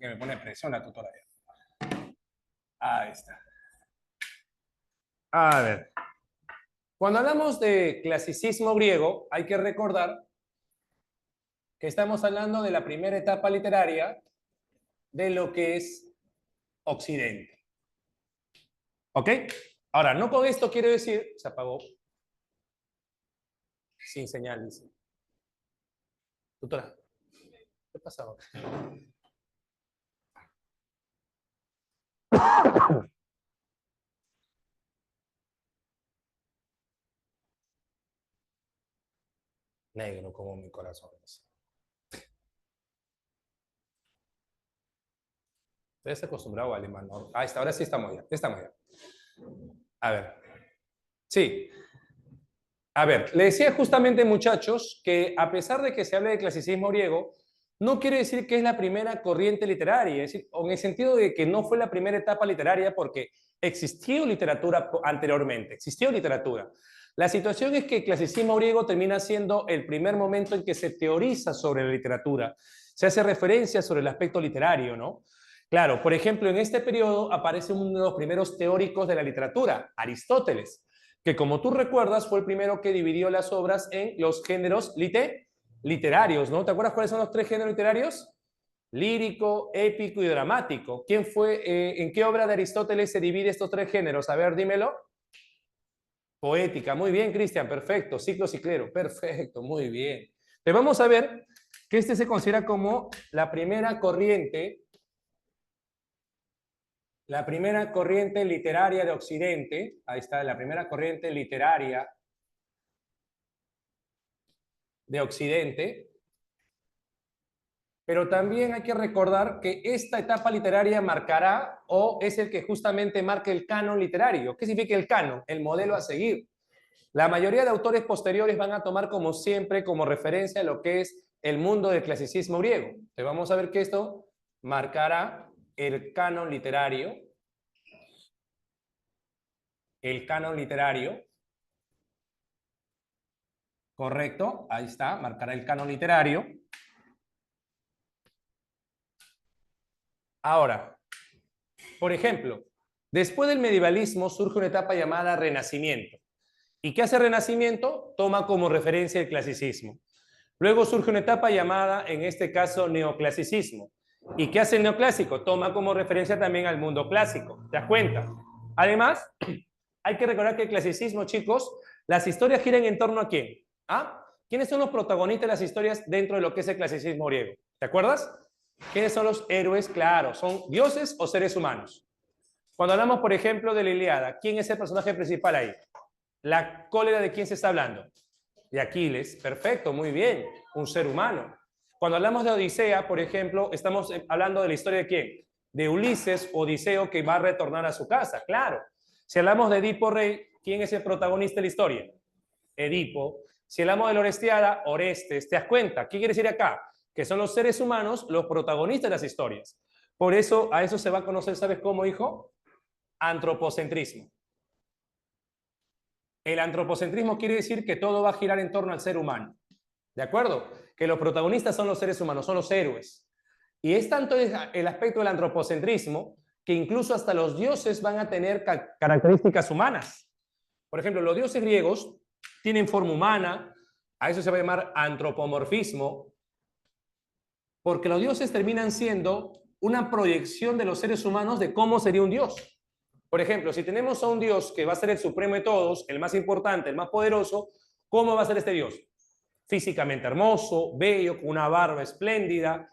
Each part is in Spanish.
que me pone presión la tutora ya. Ahí está. A ver. Cuando hablamos de clasicismo griego, hay que recordar que estamos hablando de la primera etapa literaria de lo que es Occidente. ¿Ok? Ahora, no con esto quiero decir... Se apagó. Sin señal, dice. Tutora, ¿qué pasa? Negro como mi corazón. Estoy acostumbrado al alemán, ¿no? Ah, ahora sí estamos ya. Estamos ya. A ver. Sí. A ver, le decía justamente, muchachos, que a pesar de que se hable de clasicismo griego, no quiere decir que es la primera corriente literaria, es decir, en el sentido de que no fue la primera etapa literaria porque existió literatura anteriormente, existió literatura. La situación es que el clasicismo griego termina siendo el primer momento en que se teoriza sobre la literatura, se hace referencia sobre el aspecto literario, ¿no? Claro, por ejemplo, en este periodo aparece uno de los primeros teóricos de la literatura, Aristóteles, que como tú recuerdas fue el primero que dividió las obras en los géneros literarios, ¿no? ¿Te acuerdas cuáles son los tres géneros literarios? Lírico, épico y dramático. ¿Quién fue, en qué obra de Aristóteles se divide estos tres géneros? A ver, dímelo. Poética, muy bien, Cristian, perfecto. Ciclo ciclero, perfecto, muy bien. Te vamos a ver que este se considera como la primera corriente literaria de Occidente. Ahí está, la primera corriente literaria de Occidente. Pero también hay que recordar que esta etapa literaria marcará o es el que justamente marca el canon literario. ¿Qué significa el canon? El modelo a seguir. La mayoría de autores posteriores van a tomar como siempre como referencia lo que es el mundo del clasicismo griego. Entonces vamos a ver que esto marcará el canon literario. El canon literario. Correcto, ahí está, marcará el canon literario. Ahora, por ejemplo, después del medievalismo surge una etapa llamada Renacimiento. ¿Y qué hace Renacimiento? Toma como referencia el clasicismo. Luego surge una etapa llamada, en este caso, neoclasicismo. ¿Y qué hace el neoclásico? Toma como referencia también al mundo clásico. ¿Te das cuenta? Además, hay que recordar que el clasicismo, chicos, las historias giran en torno a quién. ¿Ah? ¿Quiénes son los protagonistas de las historias dentro de lo que es el clasicismo griego? ¿Te acuerdas? ¿Quiénes son los héroes? Claro, ¿son dioses o seres humanos? Cuando hablamos, por ejemplo, de la Ilíada, ¿quién es el personaje principal ahí? ¿La cólera de quién se está hablando? De Aquiles. Perfecto, muy bien. Un ser humano. Cuando hablamos de Odisea, por ejemplo, estamos hablando de la historia de quién? De Ulises, Odiseo, que va a retornar a su casa. Claro. Si hablamos de Edipo Rey, ¿quién es el protagonista de la historia? Edipo. Si hablamos de la Orestiada, Orestes. ¿Te das cuenta? ¿Qué quiere decir acá? Que son los seres humanos los protagonistas de las historias. Por eso, a eso se va a conocer, ¿sabes cómo, hijo? Antropocentrismo. El antropocentrismo quiere decir que todo va a girar en torno al ser humano. ¿De acuerdo? Que los protagonistas son los seres humanos, son los héroes. Y es tanto el aspecto del antropocentrismo que incluso hasta los dioses van a tener características humanas. Por ejemplo, los dioses griegos tienen forma humana, a eso se va a llamar antropomorfismo, porque los dioses terminan siendo una proyección de los seres humanos de cómo sería un dios. Por ejemplo, si tenemos a un dios que va a ser el supremo de todos, el más importante, el más poderoso, ¿cómo va a ser este dios? Físicamente hermoso, bello, con una barba espléndida.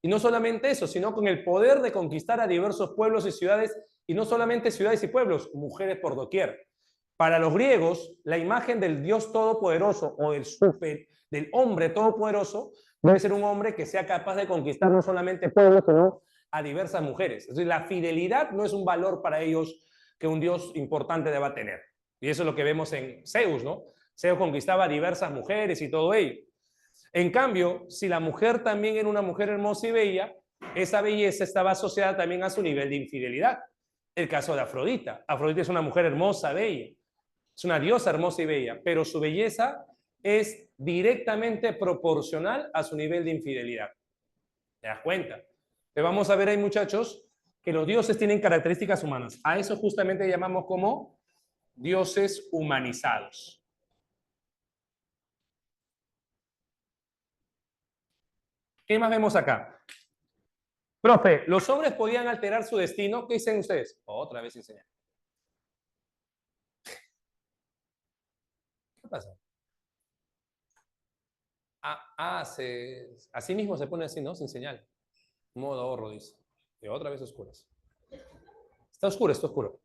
Y no solamente eso, sino con el poder de conquistar a diversos pueblos y ciudades, y no solamente ciudades y pueblos, mujeres por doquier. Para los griegos, la imagen del Dios todopoderoso o del hombre todopoderoso debe ser un hombre que sea capaz de conquistar no solamente pueblos, sino a diversas mujeres. Es decir, la fidelidad no es un valor para ellos que un Dios importante deba tener. Y eso es lo que vemos en Zeus, ¿no? Zeus conquistaba a diversas mujeres y todo ello. En cambio, si la mujer también era una mujer hermosa y bella, esa belleza estaba asociada también a su nivel de infidelidad. El caso de Afrodita. Afrodita es una mujer hermosa, bella. Es una diosa hermosa y bella, pero su belleza es directamente proporcional a su nivel de infidelidad. ¿Te das cuenta? Vamos a ver ahí, muchachos, que los dioses tienen características humanas. A eso justamente llamamos como dioses humanizados. ¿Qué más vemos acá? Profe, ¿los hombres podían alterar su destino? ¿Qué dicen ustedes? Otra vez enseñar. ¿Qué pasa? Así mismo se pone así, ¿no? Sin señal. Modo ahorro, dice. Y otra vez oscuras. Está oscuro, está oscuro.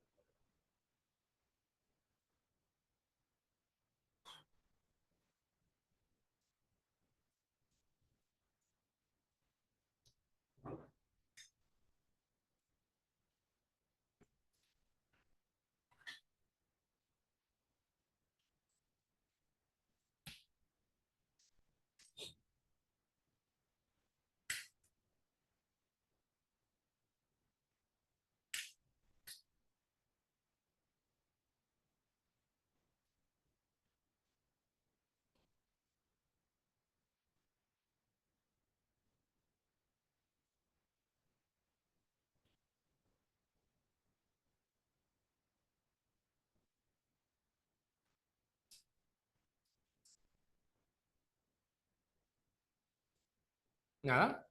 Nada.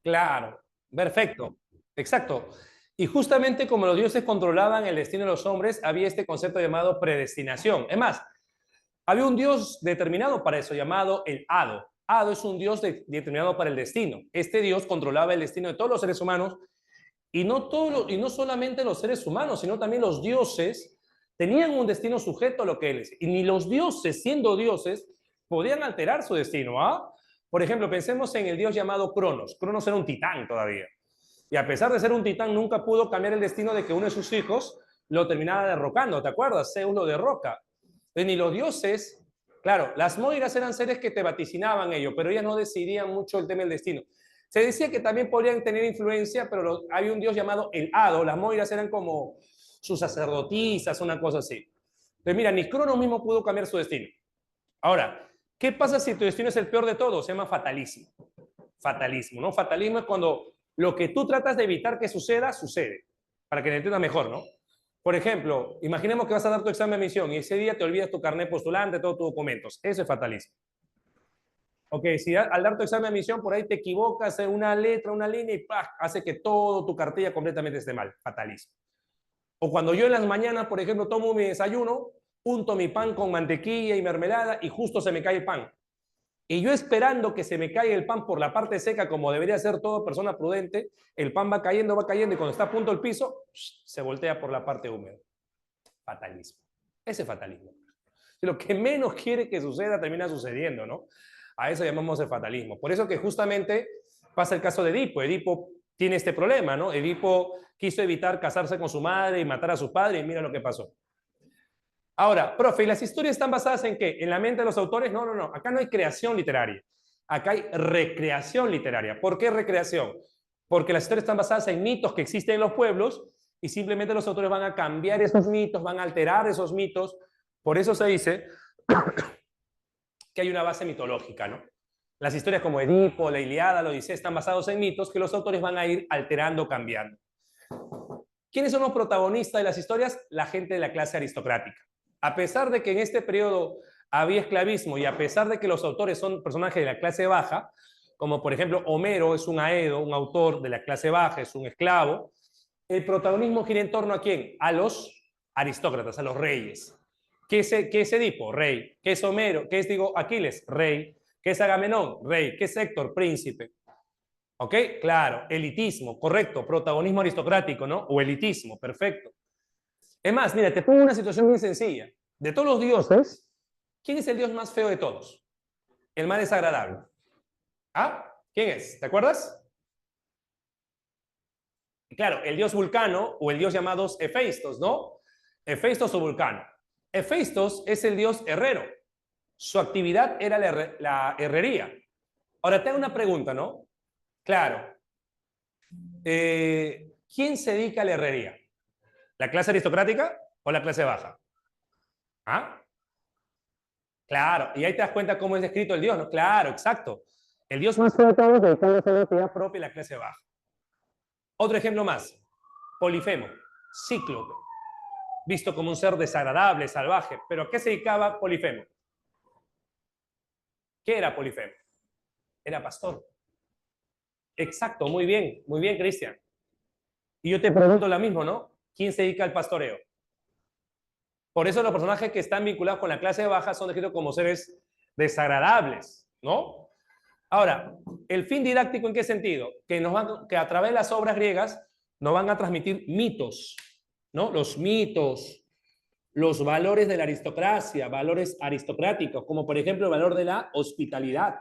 Claro, perfecto, exacto. Y justamente como los dioses controlaban el destino de los hombres, había este concepto llamado predestinación. Es más, había un dios determinado para eso, llamado el Hado. Hado es un dios determinado para el destino. Este dios controlaba el destino de todos los seres humanos y y no solamente los seres humanos, sino también los dioses tenían un destino sujeto a lo que él es. Y ni los dioses, siendo dioses, podían alterar su destino. ¿Ah? Por ejemplo, pensemos en el dios llamado Cronos. Cronos era un titán todavía. Y a pesar de ser un titán, nunca pudo cambiar el destino de que uno de sus hijos lo terminara derrocando. ¿Te acuerdas? Zeus lo derroca. Entonces, ni los dioses, claro, las moiras eran seres que te vaticinaban ello, pero ellas no decidían mucho el tema del destino. Se decía que también podrían tener influencia, pero hay un dios llamado el Hado. Las moiras eran como sus sacerdotisas, una cosa así. Entonces, mira, ni Cronos mismo pudo cambiar su destino. Ahora, ¿qué pasa si tu destino es el peor de todos? Se llama fatalismo. Fatalismo, ¿no? Fatalismo es cuando lo que tú tratas de evitar que suceda, sucede. Para que lo entiendas mejor, ¿no? Por ejemplo, imaginemos que vas a dar tu examen de admisión y ese día te olvidas tu carnet postulante, todos tus documentos. Eso es fatalismo. Ok, si al dar tu examen de admisión por ahí te equivocas en una letra, una línea y ¡pah! Hace que todo tu cartilla completamente esté mal. Fatalismo. O cuando yo en las mañanas, por ejemplo, tomo mi desayuno, unto mi pan con mantequilla y mermelada y justo se me cae el pan. Y yo esperando que se me caiga el pan por la parte seca, como debería ser toda persona prudente, el pan va cayendo y cuando está a punto el piso, se voltea por la parte húmeda. Fatalismo. Ese fatalismo. Lo que menos quiere que suceda termina sucediendo, ¿no? A eso llamamos el fatalismo. Por eso que justamente pasa el caso de Edipo. Edipo tiene este problema, ¿no? Edipo quiso evitar casarse con su madre y matar a su padre y mira lo que pasó. Ahora, profe, ¿y las historias están basadas en qué? ¿En la mente de los autores? No, no, no. Acá no hay creación literaria. Acá hay recreación literaria. ¿Por qué recreación? Porque las historias están basadas en mitos que existen en los pueblos y simplemente los autores van a cambiar esos mitos, van a alterar esos mitos. Por eso se dice que hay una base mitológica, ¿no? Las historias como Edipo, la Ilíada, la Odisea están basados en mitos que los autores van a ir alterando, cambiando. ¿Quiénes son los protagonistas de las historias? La gente de la clase aristocrática. A pesar de que en este periodo había esclavismo y a pesar de que los autores son personajes de la clase baja, como por ejemplo Homero es un aedo, un autor de la clase baja, es un esclavo, el protagonismo gira en torno a quién? A los aristócratas, a los reyes. ¿Qué es Edipo? Rey. ¿Qué es Homero? ¿Qué es, digo, Aquiles? Rey. ¿Qué es Agamenón? Rey. ¿Qué es Héctor? Príncipe. ¿Ok? Claro, elitismo, correcto, protagonismo aristocrático, ¿no? O elitismo, perfecto. Es más, mira, te pongo una situación muy sencilla. De todos los dioses, ¿quién es el dios más feo de todos? El más desagradable. ¿Ah? ¿Quién es? ¿Te acuerdas? Claro, el dios Vulcano o el dios llamados Hefeistos, ¿no? Hefeistos o Vulcano. Hefeistos es el dios herrero. Su actividad era la herrería. Ahora te hago una pregunta, ¿no? Claro. ¿Quién se dedica a la herrería? ¿La clase aristocrática? o la clase baja? ¿Ah? Claro, y ahí te das cuenta cómo es descrito el Dios, ¿no? Claro, exacto. El Dios más tratado dedicándose a la actividad propia y la clase baja. Otro ejemplo más. Polifemo, cíclope, visto como un ser desagradable, salvaje. ¿Pero a qué se dedicaba Polifemo? ¿Qué era Polifemo? Era pastor. Exacto, muy bien, Cristian. Y yo te pregunto lo mismo, ¿no? ¿Quién se dedica al pastoreo? Por eso los personajes que están vinculados con la clase baja son descritos como seres desagradables, ¿no? Ahora, ¿el fin didáctico en qué sentido? Que a través de las obras griegas nos van a transmitir mitos, ¿no? Los mitos, los valores de la aristocracia, valores aristocráticos, como por ejemplo el valor de la hospitalidad,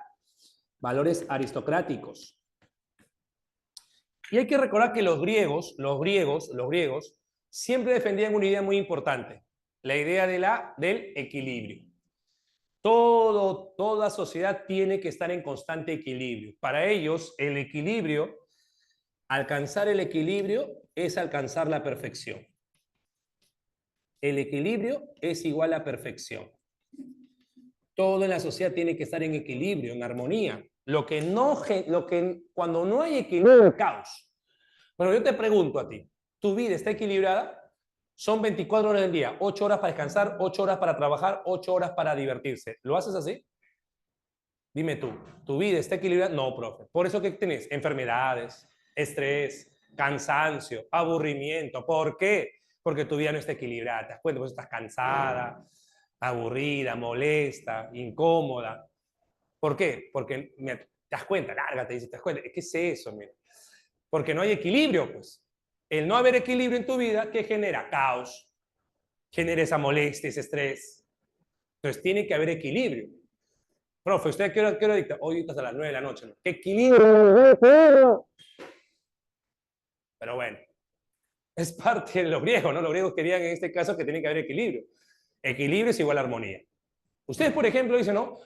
valores aristocráticos. Y hay que recordar que los griegos, siempre defendían una idea muy importante, la idea del equilibrio. Toda sociedad tiene que estar en constante equilibrio. Para ellos, alcanzar el equilibrio es alcanzar la perfección. El equilibrio es igual a perfección. Todo en la sociedad tiene que estar en equilibrio, en armonía. Cuando no hay equilibrio, es caos. Bueno, yo te pregunto a ti, ¿tu vida está equilibrada? Son 24 horas del día, 8 horas para descansar, 8 horas para trabajar, 8 horas para divertirse. ¿Lo haces así? Dime tú, ¿tu vida está equilibrada? No, profe. Por eso que tenés enfermedades, estrés, cansancio, aburrimiento. ¿Por qué? Porque tu vida no está equilibrada. ¿Te das cuenta? Pues estás cansada, aburrida, molesta, incómoda. ¿Por qué? Porque te das cuenta, lárgate, dice, te das cuenta. ¿Qué es eso? Mira? Porque no hay equilibrio, pues. El no haber equilibrio en tu vida, ¿qué genera? Caos, genera esa molestia, ese estrés. Entonces tiene que haber equilibrio. Profe, ¿usted qué hora dicta? Hoy dictas a las 9 de la noche, ¿no? ¡Qué equilibrio! Pero bueno, es parte de los griegos, ¿no? Los griegos querían en este caso que tiene que haber equilibrio. Equilibrio es igual a armonía. Ustedes, por ejemplo, dicen, ¿no?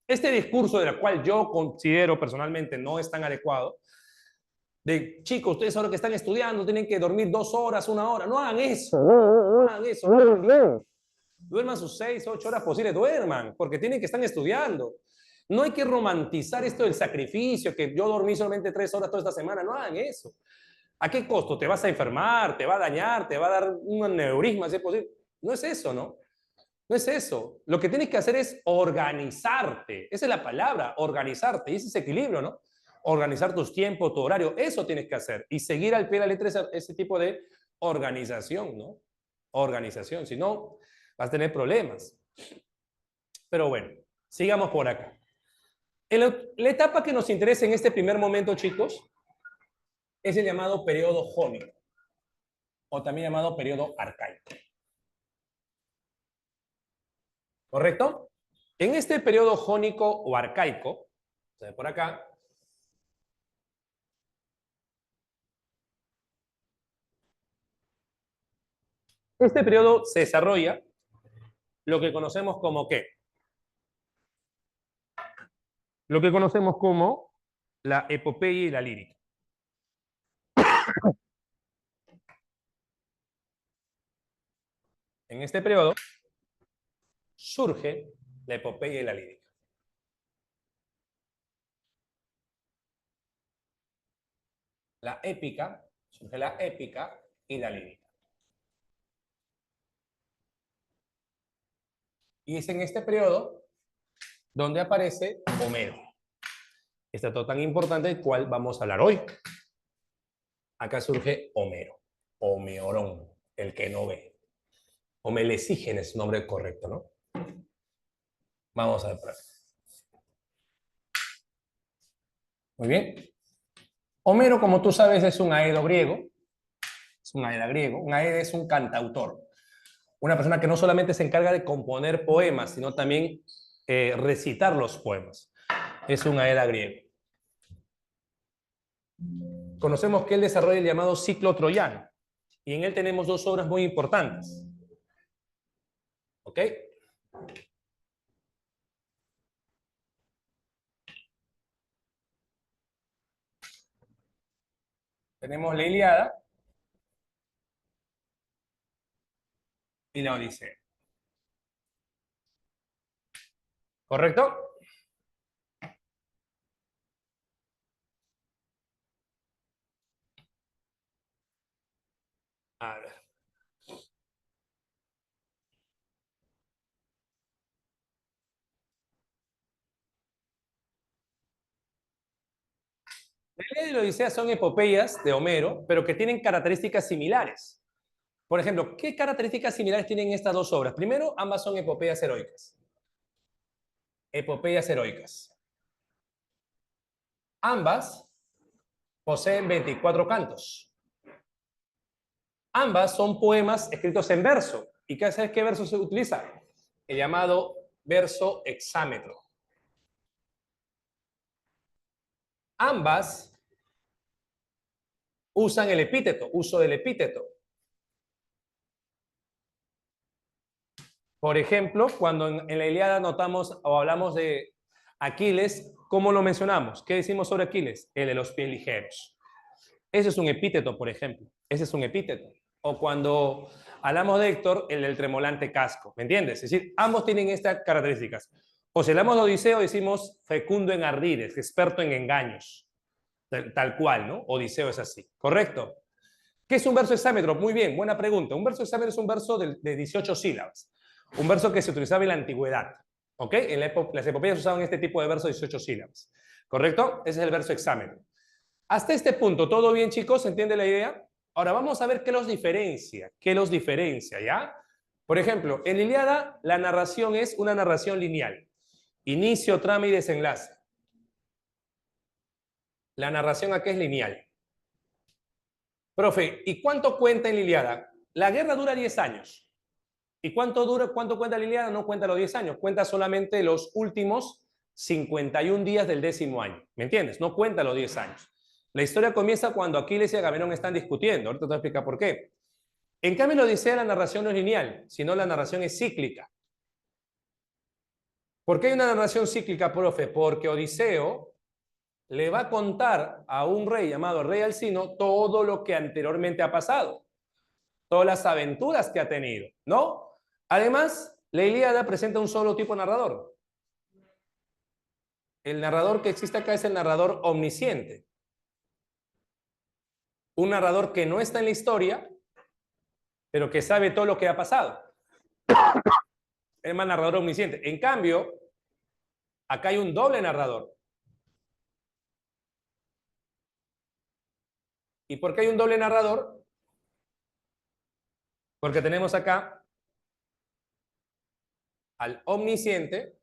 Este discurso del cual yo considero personalmente no es tan adecuado, de chicos, ustedes ahora que están estudiando tienen que dormir 2 horas, 1 hora. No hagan eso, no hagan eso. Duerman sus 6, 8 horas posibles, duerman, porque tienen que estar estudiando. No hay que romantizar esto del sacrificio, que yo dormí solamente 3 horas toda esta semana. No hagan eso. ¿A qué costo? ¿Te vas a enfermar? ¿Te va a dañar? ¿Te va a dar un aneurisma si es posible? No es eso, ¿no? No es eso. Lo que tienes que hacer es organizarte. Esa es la palabra, organizarte. Y ese es equilibrio, ¿no? Organizar tus tiempos, tu horario. Eso tienes que hacer. Y seguir al pie de la letra ese tipo de organización, ¿no? Organización. Si no, vas a tener problemas. Pero bueno, sigamos por acá. La etapa que nos interesa en este primer momento, chicos, es el llamado periodo jónico, o también llamado periodo arcaico. ¿Correcto? En este periodo jónico o arcaico, por acá, este periodo se desarrolla lo que conocemos como ¿qué? Lo que conocemos como la epopeya y la lírica. En este periodo surge la epopeya y la lírica. La épica, surge la épica y la lírica. Y es en este periodo donde aparece Homero. Este dato tan importante del cual vamos a hablar hoy. Acá surge Homero, o Meorón, el que no ve. O Melesígenes, es nombre correcto, ¿no? Vamos a ver por acá. Muy bien. Homero, como tú sabes, es un aedo griego. Es un aeda griego. Un aeda es un cantautor. Una persona que no solamente se encarga de componer poemas, sino también recitar los poemas. Es un aeda griego. Conocemos que él desarrolla el llamado ciclo troyano. Y en él tenemos 2 obras muy importantes. ¿Ok? Tenemos la Ilíada y la Odisea. ¿Correcto? A ver. La Ilíada y la Odisea son epopeyas de Homero, pero que tienen características similares. Por ejemplo, ¿qué características similares tienen estas dos obras? Primero, ambas son epopeyas heroicas. Epopeyas heroicas. Ambas poseen 24 cantos. Ambas son poemas escritos en verso. ¿Y sabes qué verso se utiliza? El llamado verso hexámetro. Ambas usan el epíteto, uso del epíteto. Por ejemplo, cuando en la Ilíada notamos o hablamos de Aquiles, ¿cómo lo mencionamos? ¿Qué decimos sobre Aquiles? El de los pies ligeros. Ese es un epíteto, por ejemplo. Ese es un epíteto. O cuando hablamos de Héctor, el del tremolante casco. ¿Me entiendes? Es decir, ambos tienen estas características. O si hablamos de Odiseo, decimos fecundo en ardides, experto en engaños. Tal cual, ¿no? Odiseo es así. ¿Correcto? ¿Qué es un verso hexámetro? Muy bien, buena pregunta. Un verso hexámetro es un verso de 18 sílabas. Un verso que se utilizaba en la antigüedad. ¿Ok? En las epopeyas usaban este tipo de verso de 18 sílabas. ¿Correcto? Ese es el verso hexámetro. Hasta este punto, ¿todo bien, chicos? ¿Se entiende la idea? Ahora vamos a ver qué los diferencia. ¿Qué los diferencia, ya? Por ejemplo, en la Ilíada, la narración es una narración lineal. Inicio, trama y desenlace. La narración aquí es lineal. Profe, ¿y cuánto cuenta en la Ilíada? La guerra dura 10 años. ¿Y cuánto cuenta la Ilíada? No cuenta los 10 años, cuenta solamente los últimos 51 días del 10º año. ¿Me entiendes? No cuenta los 10 años. La historia comienza cuando Aquiles y Agamenón están discutiendo. Ahorita te voy a explicar por qué. En cambio, en la Odisea la narración no es lineal, sino la narración es cíclica. ¿Por qué hay una narración cíclica, profe? Porque Odiseo le va a contar a un rey llamado Rey Alcino todo lo que anteriormente ha pasado, todas las aventuras que ha tenido, ¿no? Además, la Ilíada presenta un solo tipo de narrador. El narrador que existe acá es el narrador omnisciente. Un narrador que no está en la historia, pero que sabe todo lo que ha pasado. Es más narrador omnisciente. En cambio, acá hay un doble narrador. ¿Y por qué hay un doble narrador? Porque tenemos acá al omnisciente,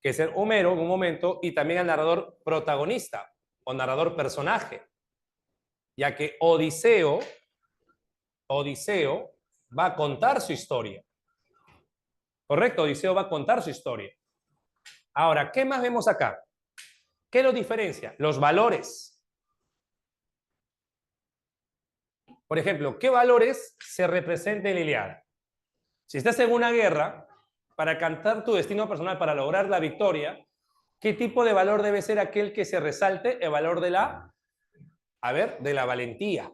que es el Homero en un momento, y también al narrador protagonista o narrador personaje, ya que Odiseo va a contar su historia. Correcto, Odiseo va a contar su historia. Ahora, ¿qué más vemos acá? ¿Qué los diferencia? Los valores. Por ejemplo, ¿qué valores se representan en la Ilíada? Si estás en una guerra, para cantar tu destino personal, para lograr la victoria, ¿qué tipo de valor debe ser aquel que se resalte? El valor de la, de la valentía.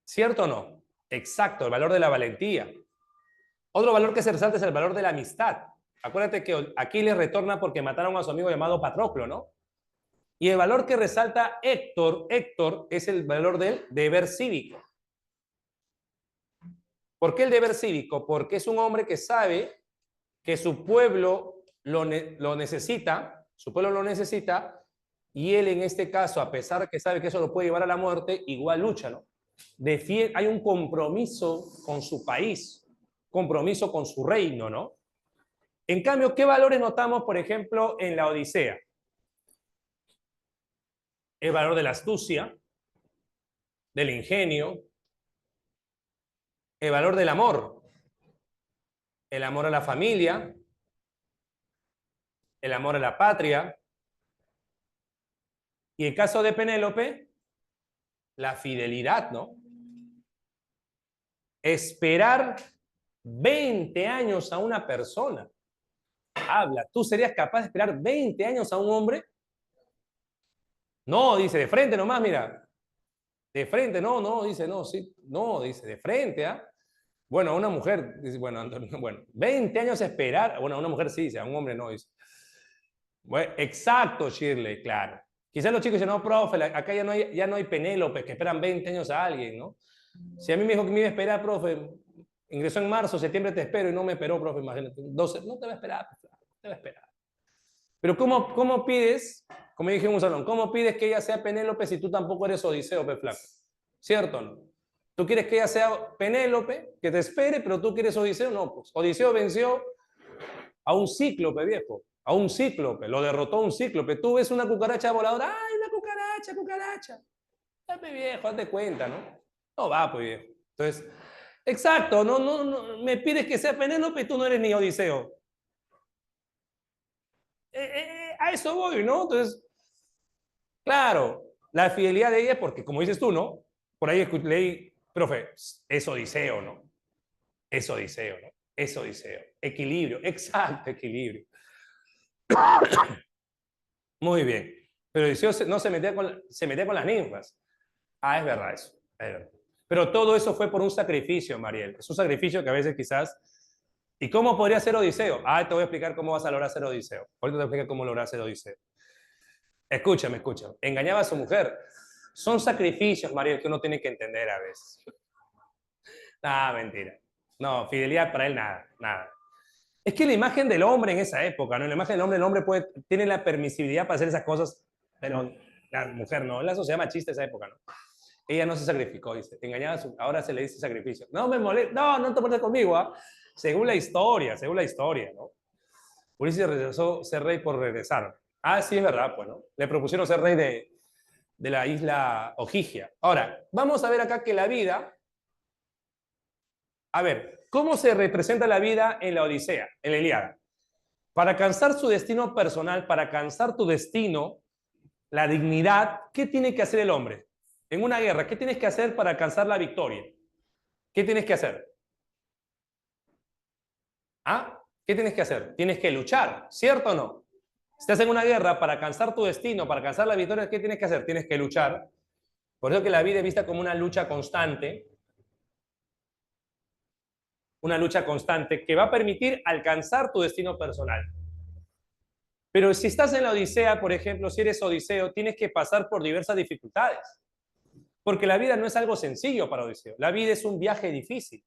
¿Cierto o no? Exacto, el valor de la valentía. Otro valor que se resalta es el valor de la amistad. Acuérdate que Aquiles retorna porque mataron a su amigo llamado Patroclo, ¿no? Y el valor que resalta Héctor es el valor del deber cívico. ¿Por qué el deber cívico? Porque es un hombre que sabe que su pueblo lo necesita, su pueblo lo necesita, y él en este caso, a pesar de que sabe que eso lo puede llevar a la muerte, igual lucha, ¿no? Hay un compromiso con su país, compromiso con su reino, ¿no? En cambio, ¿qué valores notamos, por ejemplo, en la Odisea? El valor de la astucia, del ingenio, el valor del amor, el amor a la familia, el amor a la patria, y en el caso de Penélope, la fidelidad, ¿no? Esperar 20 años a una persona. Habla, ¿tú serías capaz de esperar 20 años a un hombre? No, dice, de frente nomás, mira. De frente, no, no, dice, no, sí, no, dice, de frente, ¿ah? Bueno, a una mujer, dice, bueno, bueno, 20 años esperar, bueno, a una mujer sí, dice, a un hombre no, dice. Bueno, exacto, Shirley, claro. Quizás los chicos dicen, no, profe, acá ya no hay Penélopes que esperan 20 años a alguien, ¿no? Si a mí me dijo que me iba a esperar, profe, ingresó en marzo, septiembre te espero y no me esperó, profe, imagínate. 12, no te va a esperar, pues, no te va a esperar. Pero ¿cómo pides, como dije en un salón, cómo pides que ella sea Penélope si tú tampoco eres Odiseo, pe flaco? ¿Cierto o no? Tú quieres que ella sea Penélope, que te espere, pero tú quieres Odiseo, no, pues. Odiseo venció a un cíclope, viejo, a un cíclope, lo derrotó un cíclope. Tú ves una cucaracha voladora, ¡ay, una cucaracha, cucaracha! Dame viejo, hazte cuenta, ¿no? No va, pues viejo. Entonces, exacto, no, me pides que sea Penélope y tú no eres ni Odiseo. A eso voy, ¿no? Entonces, claro, la fidelidad de ella, porque como dices tú, ¿no? Por ahí leí, profe, es Odiseo, ¿no? Es Odiseo, ¿no? Es Odiseo. Equilibrio, exacto, equilibrio. Muy bien. Pero Odiseo no se metía con las ninfas. Ah, es verdad eso. Es verdad. Pero todo eso fue por un sacrificio, Mariel. Es un sacrificio que a veces quizás... ¿Y cómo podría ser Odiseo? Ah, te voy a explicar cómo vas a lograr ser Odiseo. Ahorita te voy a explicar cómo lograr ser Odiseo. Escúchame, escúchame. Engañaba a su mujer. Son sacrificios, Mariel, que uno tiene que entender a veces. Ah, mentira. No, fidelidad para él nada, nada. Es que la imagen del hombre en esa época, ¿no? La imagen del hombre, tiene la permisibilidad para hacer esas cosas, pero la mujer no. Es la sociedad machista de esa época, ¿no? Ella no se sacrificó, dice. Engañaba a su, ahora se le dice sacrificio. No me molesta, no te molestes conmigo, ¿ah? Según la historia, ¿no? Ulises regresó ser rey por regresar. Ah, sí, es verdad, pues, ¿no? Le propusieron ser rey de la isla Ogygia. Ahora, vamos a ver acá que la vida, a ver, ¿cómo se representa la vida en la Odisea, en la Ilíada? Para alcanzar su destino personal, para alcanzar tu destino, la dignidad, ¿qué tiene que hacer el hombre? En una guerra, ¿qué tienes que hacer para alcanzar la victoria? ¿Qué tienes que hacer? ¿Ah? ¿Qué tienes que hacer? Tienes que luchar, ¿cierto o no? Estás en una guerra para alcanzar tu destino, para alcanzar la victoria, ¿qué tienes que hacer? Tienes que luchar. Por eso que la vida es vista como una lucha constante que va a permitir alcanzar tu destino personal. Pero si estás en la Odisea, por ejemplo, si eres Odiseo, tienes que pasar por diversas dificultades. Porque la vida no es algo sencillo para Odiseo. La vida es un viaje difícil.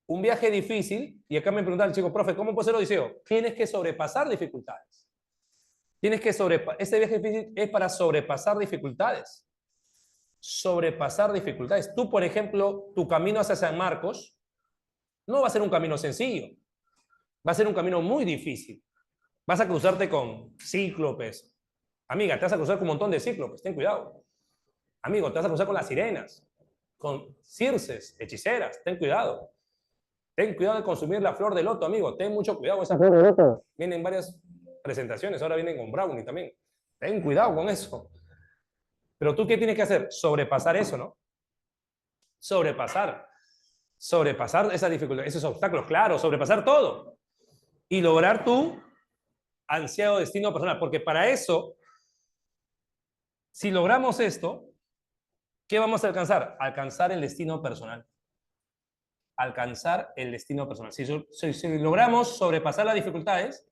Un viaje difícil, y acá me preguntan el chico, profe, ¿cómo puede ser Odiseo? Tienes que sobrepasar dificultades. Este viaje difícil es para sobrepasar dificultades. Sobrepasar dificultades. Tú, por ejemplo, tu camino hacia San Marcos no va a ser un camino sencillo. Va a ser un camino muy difícil. Vas a cruzarte con cíclopes. Amiga, te vas a cruzar con un montón de cíclopes. Ten cuidado. Amigo, te vas a cruzar con las sirenas, con circes, hechiceras. Ten cuidado. Ten cuidado de consumir la flor de loto, amigo. Ten mucho cuidado con esa flor de loto. Vienen varias presentaciones. Ahora vienen con brownie también. Ten cuidado con eso. Pero tú, ¿qué tienes que hacer? Sobrepasar eso, ¿no? Sobrepasar. Sobrepasar esa dificultad, esos obstáculos, claro, sobrepasar todo. Y lograr tu ansiado destino personal. Porque para eso, si logramos esto, ¿qué vamos a alcanzar? Alcanzar el destino personal. Alcanzar el destino personal. Si logramos sobrepasar las dificultades,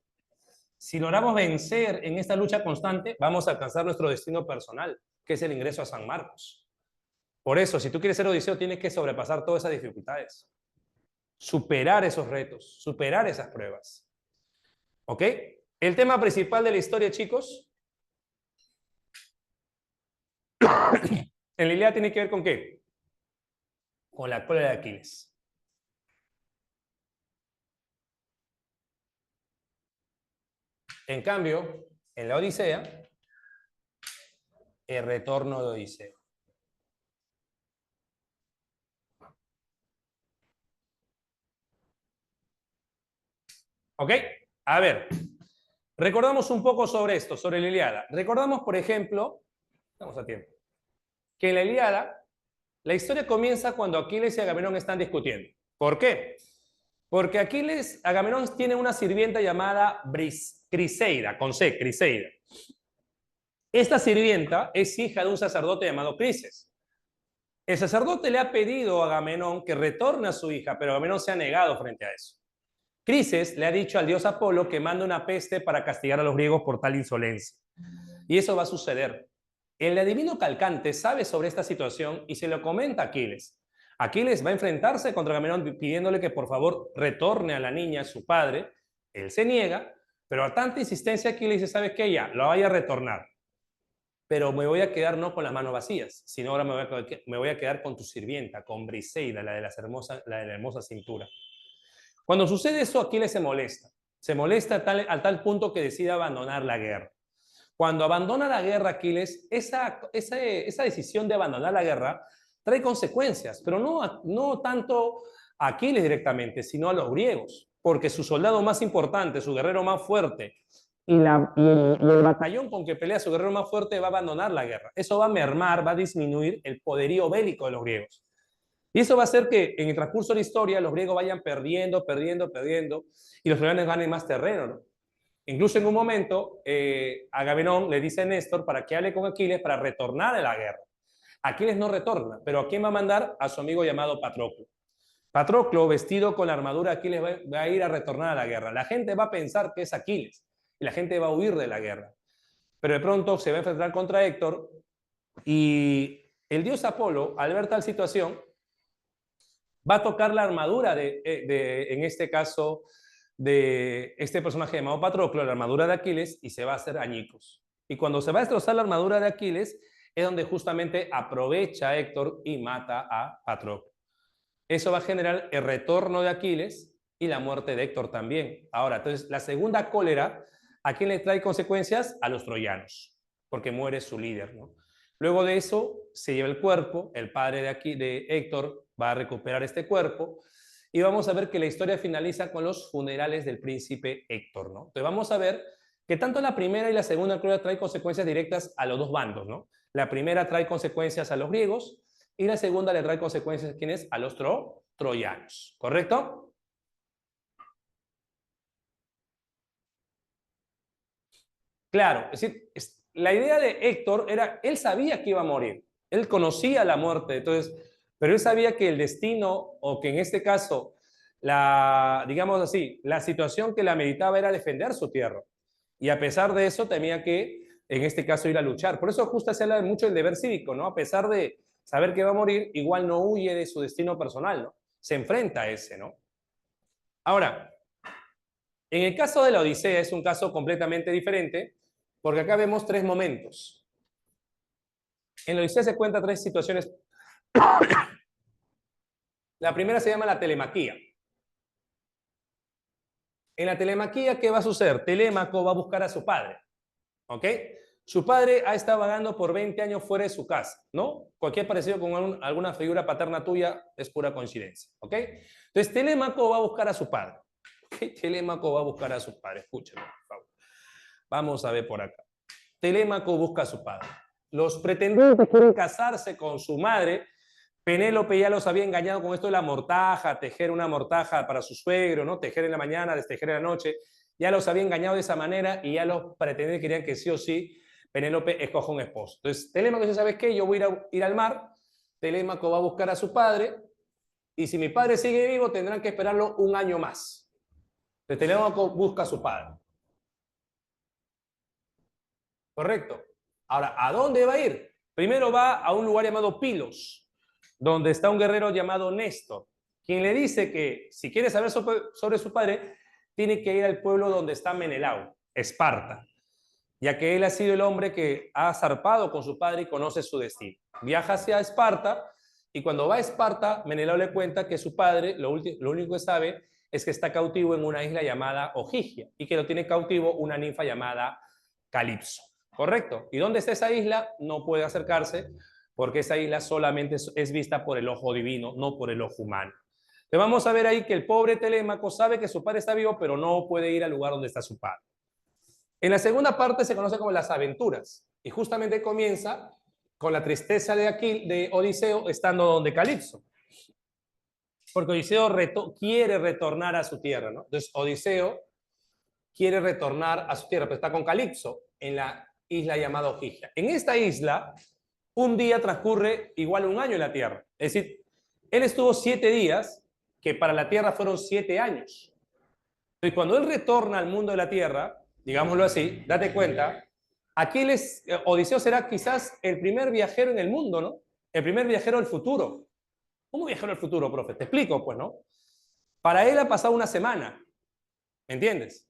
si logramos vencer en esta lucha constante, vamos a alcanzar nuestro destino personal, que es el ingreso a San Marcos. Por eso, si tú quieres ser Odiseo, tienes que sobrepasar todas esas dificultades. Superar esos retos, superar esas pruebas. ¿Ok? El tema principal de la historia, chicos, en la Ilíada tiene que ver con ¿qué? Con la cólera de Aquiles. En cambio, en la Odisea, el retorno de Odiseo. ¿Ok? A ver, recordamos un poco sobre esto, sobre la Ilíada. Recordamos, por ejemplo, estamos a tiempo, que en la Ilíada la historia comienza cuando Aquiles y Agamenón están discutiendo. ¿Por qué? Porque Agamenón tiene una sirvienta llamada Criseida, con C, Criseida. Esta sirvienta es hija de un sacerdote llamado Crises. El sacerdote le ha pedido a Agamenón que retorne a su hija, pero Agamenón se ha negado frente a eso. Crises le ha dicho al dios Apolo que mande una peste para castigar a los griegos por tal insolencia. Y eso va a suceder. El adivino Calcante sabe sobre esta situación y se lo comenta a Aquiles. Aquiles va a enfrentarse contra Agamenón pidiéndole que por favor retorne a la niña, a su padre. Él se niega, pero a tanta insistencia Aquiles dice, ¿sabes qué? Ya, lo vaya a retornar. Pero me voy a quedar no con las manos vacías, sino ahora me voy a quedar con tu sirvienta, con Briseida, la de la hermosa cintura. Cuando sucede eso, Aquiles se molesta a tal punto que decide abandonar la guerra. Cuando abandona la guerra, Aquiles, esa decisión de abandonar la guerra trae consecuencias, pero no tanto a Aquiles directamente, sino a los griegos, porque su soldado más importante, su guerrero más fuerte, y el batallón con que pelea su guerrero más fuerte va a abandonar la guerra. Eso va a mermar, va a disminuir el poderío bélico de los griegos. Y eso va a hacer que en el transcurso de la historia los griegos vayan perdiendo, y los troyanos ganen más terreno, ¿no? Incluso en un momento, Agamenón le dice a Néstor para que hable con Aquiles para retornar a la guerra. Aquiles no retorna, pero ¿a quién va a mandar? A su amigo llamado Patroclo. Patroclo, vestido con la armadura de Aquiles, va a ir a retornar a la guerra. La gente va a pensar que es Aquiles y la gente va a huir de la guerra. Pero de pronto se va a enfrentar contra Héctor y el dios Apolo, al ver tal situación, va a tocar la armadura en este caso, de este personaje llamado Patroclo, la armadura de Aquiles, y se va a hacer añicos. Y cuando se va a destrozar la armadura de Aquiles, es donde justamente aprovecha a Héctor y mata a Patroclo. Eso va a generar el retorno de Aquiles y la muerte de Héctor también. Ahora, entonces, la segunda cólera, ¿a quién le trae consecuencias? A los troyanos, porque muere su líder, ¿no? Luego de eso, se lleva el cuerpo, el padre de Héctor va a recuperar este cuerpo, y vamos a ver que la historia finaliza con los funerales del príncipe Héctor, ¿no? Entonces vamos a ver que tanto la primera y la segunda cólera trae consecuencias directas a los dos bandos, ¿no? La primera trae consecuencias a los griegos y la segunda le trae consecuencias, ¿quiénes? A los troyanos, ¿correcto? Claro, es decir, la idea de Héctor era, él sabía que iba a morir, él conocía la muerte, entonces, pero él sabía que el destino, o que en este caso, digamos así, la situación que la meditaba era defender su tierra. Y a pesar de eso, temía que, en este caso, ir a luchar. Por eso justo se habla mucho del deber cívico, ¿no? A pesar de saber que va a morir, igual no huye de su destino personal, ¿no? Se enfrenta a ese, ¿no? Ahora, en el caso de la Odisea es un caso completamente diferente, porque acá vemos tres momentos. En la Odisea se cuentan tres situaciones. La primera se llama la telemaquía. En la telemaquía, ¿qué va a suceder? Telémaco va a buscar a su padre, ¿ok? Su padre ha estado vagando por 20 años fuera de su casa, ¿no? Cualquier parecido con alguna figura paterna tuya es pura coincidencia, ¿ok? Entonces, Telémaco va a buscar a su padre. ¿Okay? Telémaco va a buscar a su padre, escúchenme, por favor. Vamos a ver por acá. Telémaco busca a su padre. Los pretendientes quieren casarse con su madre. Penélope ya los había engañado con esto de la mortaja, tejer una mortaja para su suegro, ¿no? Tejer en la mañana, destejer en la noche. Ya los había engañado de esa manera y ya los pretendientes querían que sí o sí Penélope escoja un esposo. Entonces, Telémaco dice, ¿sabes qué? Yo voy a ir al mar. Telémaco va a buscar a su padre y si mi padre sigue vivo tendrán que esperarlo un año más. Entonces, Telémaco busca a su padre. Correcto. Ahora, ¿a dónde va a ir? Primero va a un lugar llamado Pilos, donde está un guerrero llamado Néstor, quien le dice que si quiere saber sobre su padre, tiene que ir al pueblo donde está Menelao, Esparta, ya que él ha sido el hombre que ha zarpado con su padre y conoce su destino. Viaja hacia Esparta y cuando va a Esparta, Menelao le cuenta que su padre, lo único que sabe es que está cautivo en una isla llamada Ogygia y que lo tiene cautivo una ninfa llamada Calipso. ¿Correcto? ¿Y dónde está esa isla? No puede acercarse porque esa isla solamente es vista por el ojo divino, no por el ojo humano. Entonces vamos a ver ahí que el pobre Telémaco sabe que su padre está vivo, pero no puede ir al lugar donde está su padre. En la segunda parte se conoce como las aventuras y justamente comienza con la tristeza de Odiseo estando donde Calipso. Porque Odiseo quiere retornar a su tierra, ¿no? Entonces Odiseo quiere retornar a su tierra, pero está con Calipso en la isla llamada Ogygia. En esta isla, un día transcurre igual a un año en la Tierra. Es decir, él estuvo 7 días, que para la Tierra fueron 7 años. Entonces, cuando él retorna al mundo de la Tierra, digámoslo así, date cuenta, Odiseo será quizás el primer viajero en el mundo, ¿no? El primer viajero del futuro. ¿Cómo viajero del futuro, profe? Te explico, pues, ¿no? Para él ha pasado una semana, ¿me entiendes?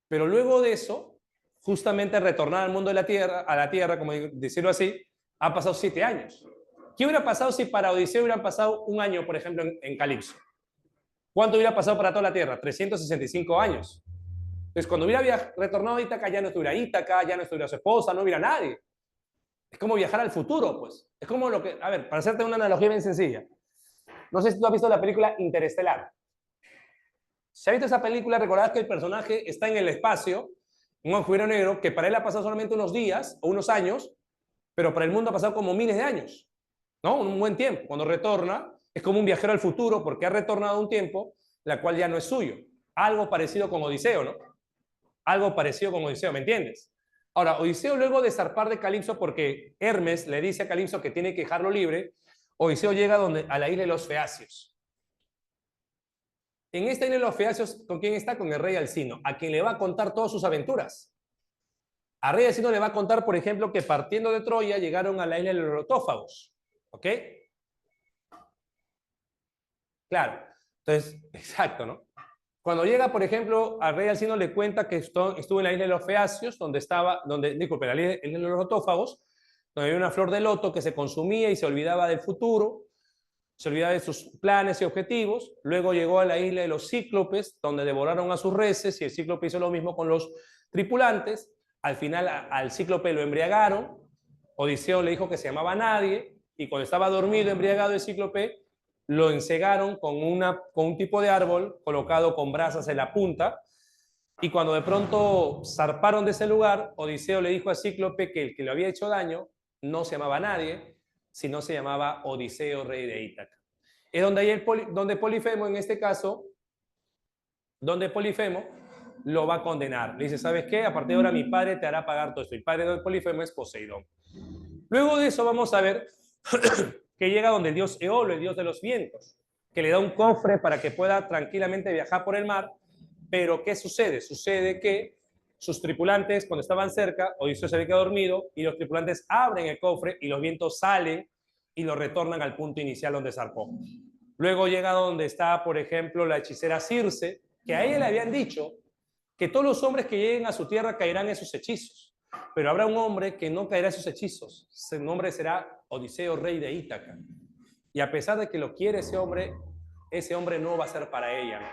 Pero luego de eso, justamente retornar al mundo de la Tierra, a la Tierra, como decirlo así, ha pasado 7 años. ¿Qué hubiera pasado si para Odiseo hubieran pasado un año, por ejemplo, en Calipso? ¿Cuánto hubiera pasado para toda la Tierra? 365 años. Entonces, cuando hubiera retornado a Ítaca, ya no estuviera Ítaca, ya no estuviera su esposa, no hubiera nadie. Es como viajar al futuro, pues. Es como lo que, a ver, para hacerte una analogía bien sencilla. No sé si tú has visto la película Interestelar. Si has visto esa película, recordad que el personaje está en el espacio, un agujero negro, que para él ha pasado solamente unos días o unos años, pero para el mundo ha pasado como miles de años, ¿no? Un buen tiempo. Cuando retorna, es como un viajero al futuro, porque ha retornado un tiempo, la cual ya no es suyo. Algo parecido con Odiseo, ¿no? Algo parecido con Odiseo, ¿me entiendes? Ahora, Odiseo luego de zarpar de Calipso, porque Hermes le dice a Calipso que tiene que dejarlo libre, Odiseo llega a la isla de los Feacios. En esta isla de los Feacios, ¿con quién está? Con el rey Alcino, a quien le va a contar todas sus aventuras. A rey Alcino le va a contar, por ejemplo, que partiendo de Troya llegaron a la isla de los Lotófagos. ¿Ok? Claro. Entonces, exacto, ¿no? Cuando llega, por ejemplo, al rey Alcino le cuenta que estuvo en la isla de los Feacios, disculpe, la isla de los Lotófagos, donde había una flor de loto que se consumía y se olvidaba del futuro, se olvidaba de sus planes y objetivos. Luego llegó a la isla de los Cíclopes, donde devoraron a sus reses, y el Cíclope hizo lo mismo con los tripulantes. Al final al Cíclope lo embriagaron, Odiseo le dijo que se llamaba Nadie, y cuando estaba dormido, embriagado el Cíclope, lo encegaron con un tipo de árbol colocado con brasas en la punta, y cuando de pronto zarparon de ese lugar, Odiseo le dijo a Cíclope que el que le había hecho daño no se llamaba Nadie, sino se llamaba Odiseo, rey de Ítaca. Es donde Polifemo, en este caso, donde Polifemo lo va a condenar. Le dice, ¿sabes qué? A partir de ahora mi padre te hará pagar todo esto. El padre de Polifemo es Poseidón. Luego de eso vamos a ver que llega donde el dios Eolo, el dios de los vientos, que le da un cofre para que pueda tranquilamente viajar por el mar. Pero ¿qué sucede? Sucede que sus tripulantes, cuando estaban cerca, Odiseo se había quedado dormido y los tripulantes abren el cofre y los vientos salen y lo retornan al punto inicial donde zarpó. Luego llega donde está, por ejemplo, la hechicera Circe, que a ella le habían dicho que todos los hombres que lleguen a su tierra caerán en sus hechizos, pero habrá un hombre que no caerá en sus hechizos. Su nombre será Odiseo, rey de Ítaca. Y a pesar de que lo quiere ese hombre no va a ser para ella, ¿no?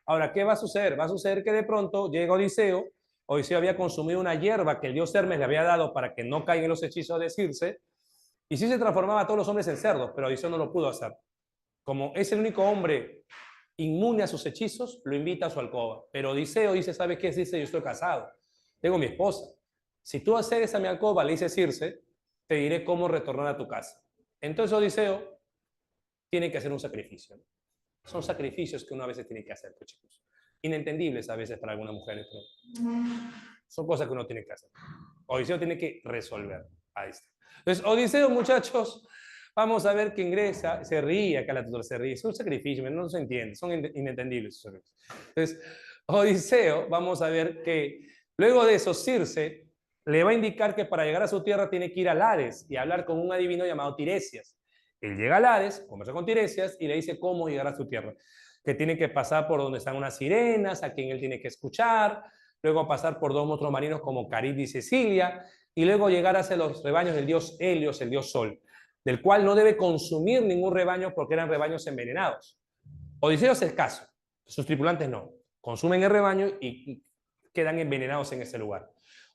Ahora, ¿qué va a suceder? Va a suceder que de pronto llega Odiseo. Odiseo había consumido una hierba que el dios Hermes le había dado para que no caigan los hechizos de Circe, y sí se transformaba a todos los hombres en cerdos, pero Odiseo no lo pudo hacer. Como es el único hombre inmune a sus hechizos, lo invita a su alcoba. Pero Odiseo dice, ¿sabes qué? Dice, yo estoy casado, tengo mi esposa. Si tú accedes a mi alcoba, le dice Circe, te diré cómo retornar a tu casa. Entonces Odiseo tiene que hacer un sacrificio. Son sacrificios que uno a veces tiene que hacer, pues, chicos. Inentendibles a veces para algunas mujeres, pero son cosas que uno tiene que hacer. Odiseo tiene que resolver. Ahí está. Entonces, Odiseo, muchachos, vamos a ver que ingresa, se ríe, acá la tutora se ríe, es un sacrificio, no se entiende, son inentendibles. Entonces, Odiseo, vamos a ver que luego de eso, Circe le va a indicar que para llegar a su tierra tiene que ir a Hades y hablar con un adivino llamado Tiresias. Él llega a Hades, conversa con Tiresias y le dice cómo llegar a su tierra, que tiene que pasar por donde están unas sirenas, a quien él tiene que escuchar, luego pasar por dos monstruos marinos como Caribdis y Cecilia, y luego llegar hacia los rebaños del dios Helios, el dios Sol, del cual no debe consumir ningún rebaño porque eran rebaños envenenados. Odiseo hace el caso, sus tripulantes no, consumen el rebaño y quedan envenenados en ese lugar.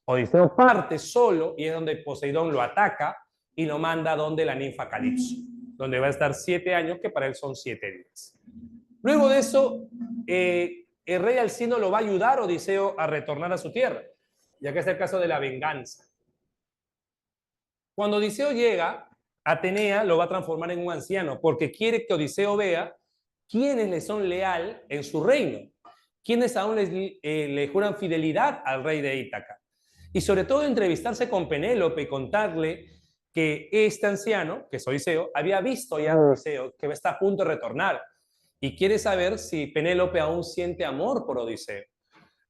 Odiseo parte solo y es donde Poseidón lo ataca y lo manda donde la ninfa Calipso, donde va a estar 7 años, que para él son 7 días. Luego de eso, el rey Alcino lo va a ayudar a Odiseo a retornar a su tierra, ya que es el caso de la venganza. Cuando Odiseo llega, Atenea lo va a transformar en un anciano, porque quiere que Odiseo vea quiénes le son leal en su reino, quiénes aún le juran fidelidad al rey de Ítaca. Y sobre todo entrevistarse con Penélope y contarle que este anciano, que es Odiseo, había visto ya a Odiseo, que está a punto de retornar, y quiere saber si Penélope aún siente amor por Odiseo.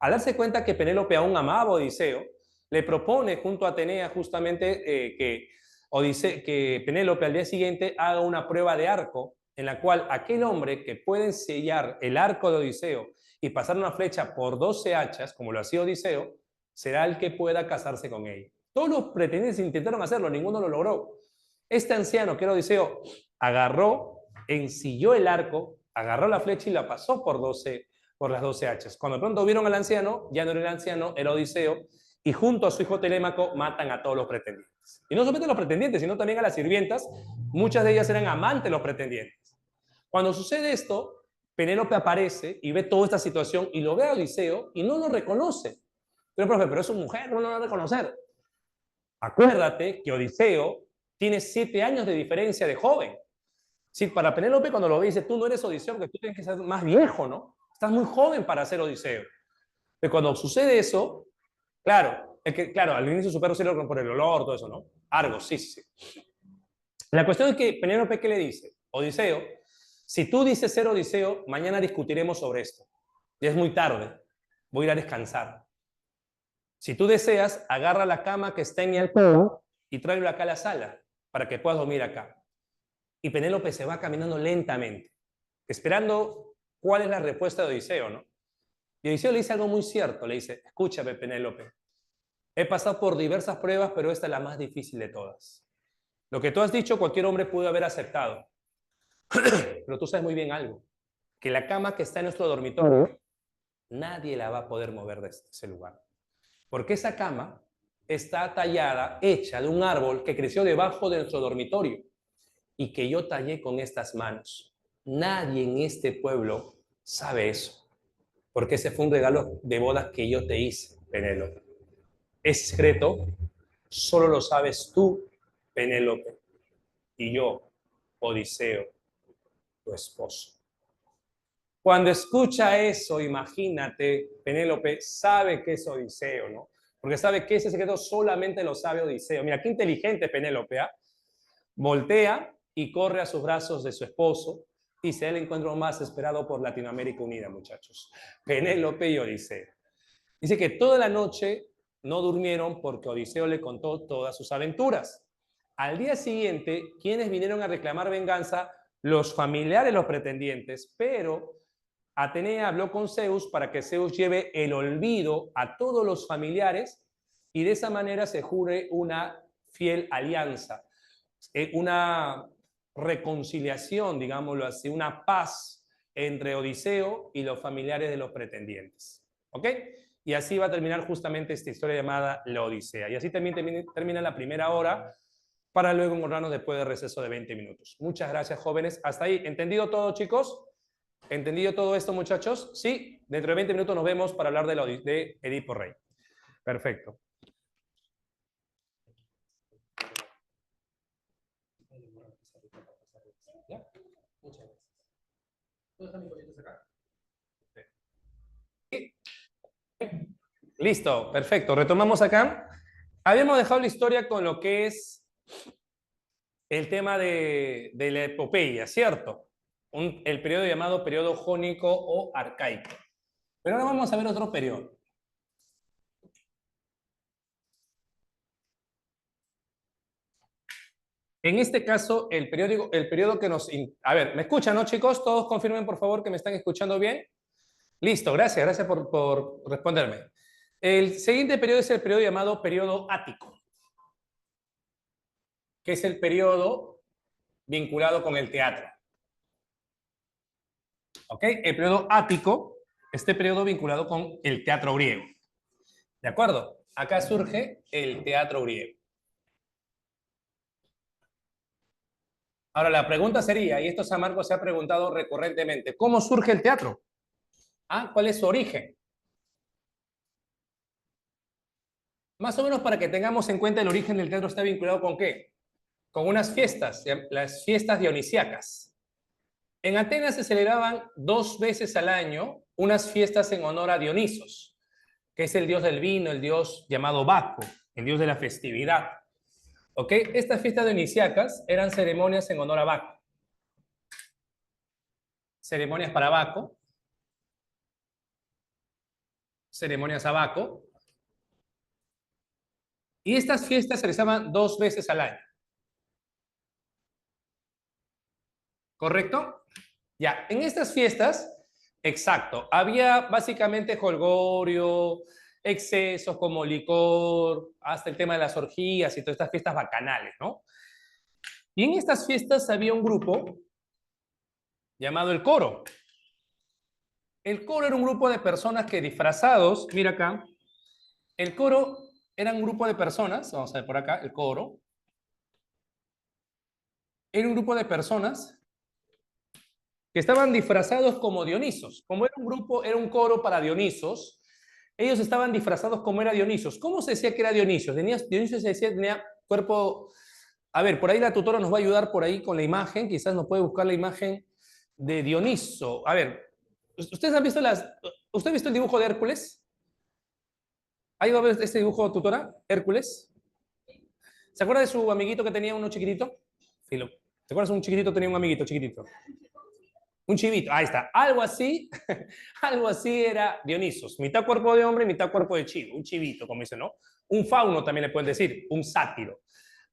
Al darse cuenta que Penélope aún amaba a Odiseo, le propone junto a Atenea justamente que Penélope al día siguiente haga una prueba de arco en la cual aquel hombre que puede sellar el arco de Odiseo y pasar una flecha por 12 hachas, como lo hacía Odiseo, será el que pueda casarse con ella. Todos los pretendientes intentaron hacerlo, ninguno lo logró. Este anciano, que era Odiseo, agarró, ensilló el arco, agarró la flecha y la pasó por las 12 hachas. Cuando de pronto vieron al anciano, ya no era el anciano, era Odiseo, y junto a su hijo Telémaco matan a todos los pretendientes. Y no solamente a los pretendientes, sino también a las sirvientas. Muchas de ellas eran amantes de los pretendientes. Cuando sucede esto, Penélope aparece y ve toda esta situación y lo ve a Odiseo y no lo reconoce. Pero es su mujer, no lo va a reconocer. Acuérdate que Odiseo tiene 7 años de diferencia de joven. Sí, para Penélope cuando lo ve dice, tú no eres Odiseo porque tú tienes que ser más viejo, ¿no? Estás muy joven para ser Odiseo. Pero cuando sucede eso, claro, al inicio su perro se lo por el olor, todo eso, ¿no? Argos, sí, sí. La cuestión es que Penélope, ¿qué le dice? Odiseo, si tú dices ser Odiseo, mañana discutiremos sobre esto. Ya es muy tarde, voy a ir a descansar. Si tú deseas, agarra la cama que está en mi alcoba y tráelo acá a la sala para que puedas dormir acá. Y Penélope se va caminando lentamente, esperando cuál es la respuesta de Odiseo, ¿no? Y Odiseo le dice algo muy cierto, le dice, escúchame Penélope, he pasado por diversas pruebas, pero esta es la más difícil de todas. Lo que tú has dicho cualquier hombre pudo haber aceptado, pero tú sabes muy bien algo, que la cama que está en nuestro dormitorio, nadie la va a poder mover de ese lugar. Porque esa cama está tallada, hecha de un árbol que creció debajo de nuestro dormitorio y que yo tallé con estas manos. Nadie en este pueblo sabe eso, porque ese fue un regalo de bodas que yo te hice, Penélope. Es secreto, solo lo sabes tú, Penélope, y yo, Odiseo, tu esposo. Cuando escucha eso, imagínate, Penélope sabe que es Odiseo, ¿no? Porque sabe que ese secreto solamente lo sabe Odiseo. Mira, qué inteligente Penélope, ¿eh? Voltea y corre a sus brazos de su esposo. Dice, el encuentro más esperado por Latinoamérica Unida, muchachos. Penélope y Odiseo. Dice que toda la noche no durmieron porque Odiseo le contó todas sus aventuras. Al día siguiente, quienes vinieron a reclamar venganza, los familiares, los pretendientes, pero Atenea habló con Zeus para que Zeus lleve el olvido a todos los familiares y de esa manera se jure una fiel alianza, una reconciliación, digámoslo así, una paz entre Odiseo y los familiares de los pretendientes. ¿Ok? Y así va a terminar justamente esta historia llamada La Odisea. Y así también termina la primera hora para luego encontrarnos después del receso de 20 minutos. Muchas gracias, jóvenes. Hasta ahí. ¿Entendido todo, chicos? ¿Entendido todo esto, muchachos? Sí. Dentro de 20 minutos nos vemos para hablar de Edipo Rey. Perfecto. ¿Ya? Muchas gracias. ¿Dónde están mis cositas acá? Listo, perfecto. Retomamos acá. Habíamos dejado la historia con lo que es el tema de la epopeya, ¿cierto? El periodo llamado periodo jónico o arcaico. Pero ahora vamos a ver otro periodo. En este caso, el periodo que nos... A ver, ¿me escuchan, no, chicos? Todos confirmen, por favor, que me están escuchando bien. Listo, gracias por responderme. El siguiente periodo es el periodo llamado periodo ático, que es el periodo vinculado con el teatro. ¿Ok? El periodo ático, este periodo vinculado con el teatro griego. ¿De acuerdo? Acá surge el teatro griego. Ahora, la pregunta sería, y esto San Marcos se ha preguntado recurrentemente, ¿cómo surge el teatro? ¿Ah? ¿Cuál es su origen? Más o menos para que tengamos en cuenta el origen del teatro está vinculado con ¿qué? Con unas fiestas, las fiestas dionisíacas. En Atenas se celebraban 2 veces al año unas fiestas en honor a Dionisos, que es el dios del vino, el dios llamado Baco, el dios de la festividad. ¿Ok? Estas fiestas dionisíacas eran ceremonias en honor a Baco. Ceremonias para Baco, ceremonias a Baco. Y estas fiestas se realizaban 2 veces al año. ¿Correcto? Ya, en estas fiestas, exacto, había básicamente jolgorio, excesos como licor, hasta el tema de las orgías y todas estas fiestas bacanales, ¿no? Y en estas fiestas había un grupo llamado el coro. El coro era un grupo de personas que disfrazados, mira acá, el coro era un grupo de personas, vamos a ver por acá, el coro, era un grupo de personas que estaban disfrazados como Dionisos. Como era un grupo, era un coro para Dionisos, ellos estaban disfrazados como era Dionisos. ¿Cómo se decía que era Dionisio? Dionisio se decía que tenía cuerpo... A ver, por ahí la tutora nos va a ayudar por ahí con la imagen, quizás nos puede buscar la imagen de Dioniso. A ver, ¿ustedes han visto ¿usted ha visto el dibujo de Hércules? Ahí va a ver este dibujo, tutora, Hércules. ¿Se acuerda de su amiguito que tenía uno chiquitito? Filo. ¿Se acuerda de un chiquitito tenía un amiguito chiquitito? Un chivito, ahí está. Algo así, algo así era Dionisos. Mitad cuerpo de hombre, mitad cuerpo de chivo. Un chivito, como dicen, ¿no? Un fauno también le pueden decir, un sátiro.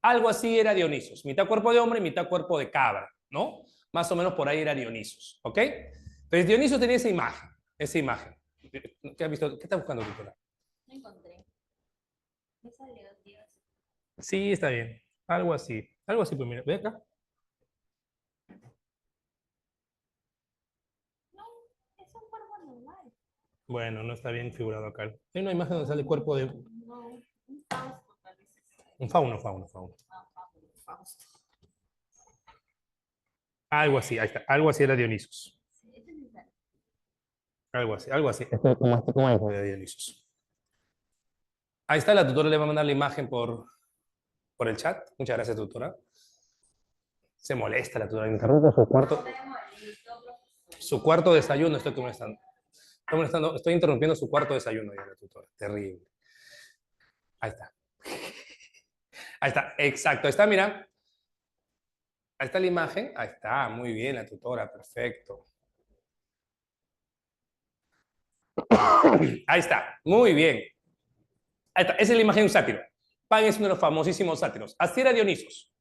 Algo así era Dionisos. Mitad cuerpo de hombre, mitad cuerpo de cabra, ¿no? Más o menos por ahí era Dionisos, ¿ok? Entonces Dionisos tenía esa imagen, esa imagen. ¿Qué has visto? ¿Qué está buscando, doctora? No encontré. Me salió, Dios. Sí, está bien. Algo así. Algo así, pues mira, ve acá. No, es un cuerpo normal. Bueno, no está bien figurado acá. Hay una imagen donde sale el cuerpo de No, un Fausto tal vez. un fauno, fauno, fauno. Ah, Fausto. Algo así, ahí está. Algo así era Dionisos. Sí, este es el- Algo así, algo así. ¿Cómo es de Dionisos? Ahí está, la tutora le va a mandar la imagen por el chat. Muchas gracias, tutora. Se molesta la tutora. Interrumpo su cuarto desayuno. Estoy interrumpiendo su cuarto desayuno ya, la tutora. Terrible. Ahí está. Ahí está, exacto. Ahí está, mira. Ahí está la imagen. Ahí está, muy bien, la tutora, perfecto. Ahí está, muy bien. Ahí está, esa es la imagen de un sátiro. Pan es uno de los famosísimos sátiros. Así era Dionisos,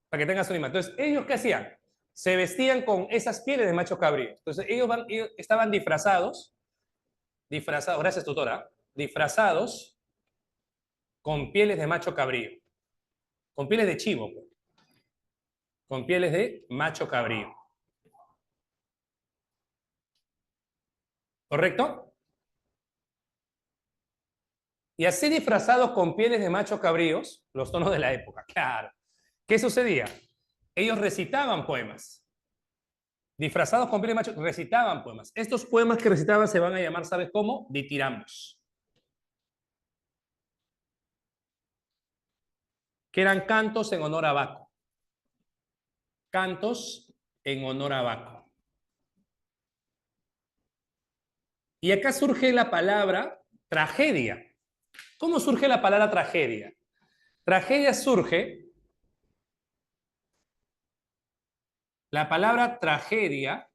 para que tengas una imagen. Entonces, ¿ellos qué hacían? Se vestían con esas pieles de macho cabrío. Entonces, ellos estaban disfrazados, gracias tutora, disfrazados con pieles de macho cabrío, con pieles de chivo, pues, con pieles de macho cabrío. ¿Correcto? Y así disfrazados con pieles de macho cabríos, los tonos de la época, claro. ¿Qué sucedía? Ellos recitaban poemas. Disfrazados con pieles de macho, recitaban poemas. Estos poemas que recitaban se van a llamar, ¿sabes cómo? Ditirambos. Que eran cantos en honor a Baco. Cantos en honor a Baco. Y acá surge la palabra tragedia. ¿Cómo surge la palabra tragedia? Tragedia surge, la palabra tragedia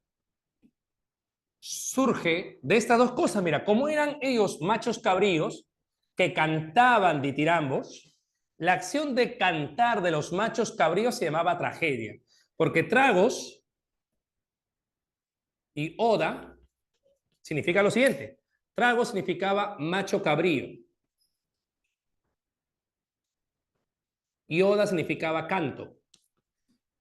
surge de estas dos cosas. Mira, como eran ellos machos cabríos que cantaban ditirambos, la acción de cantar de los machos cabríos se llamaba tragedia, porque tragos y oda significa lo siguiente. Trago significaba macho cabrío y oda significaba canto.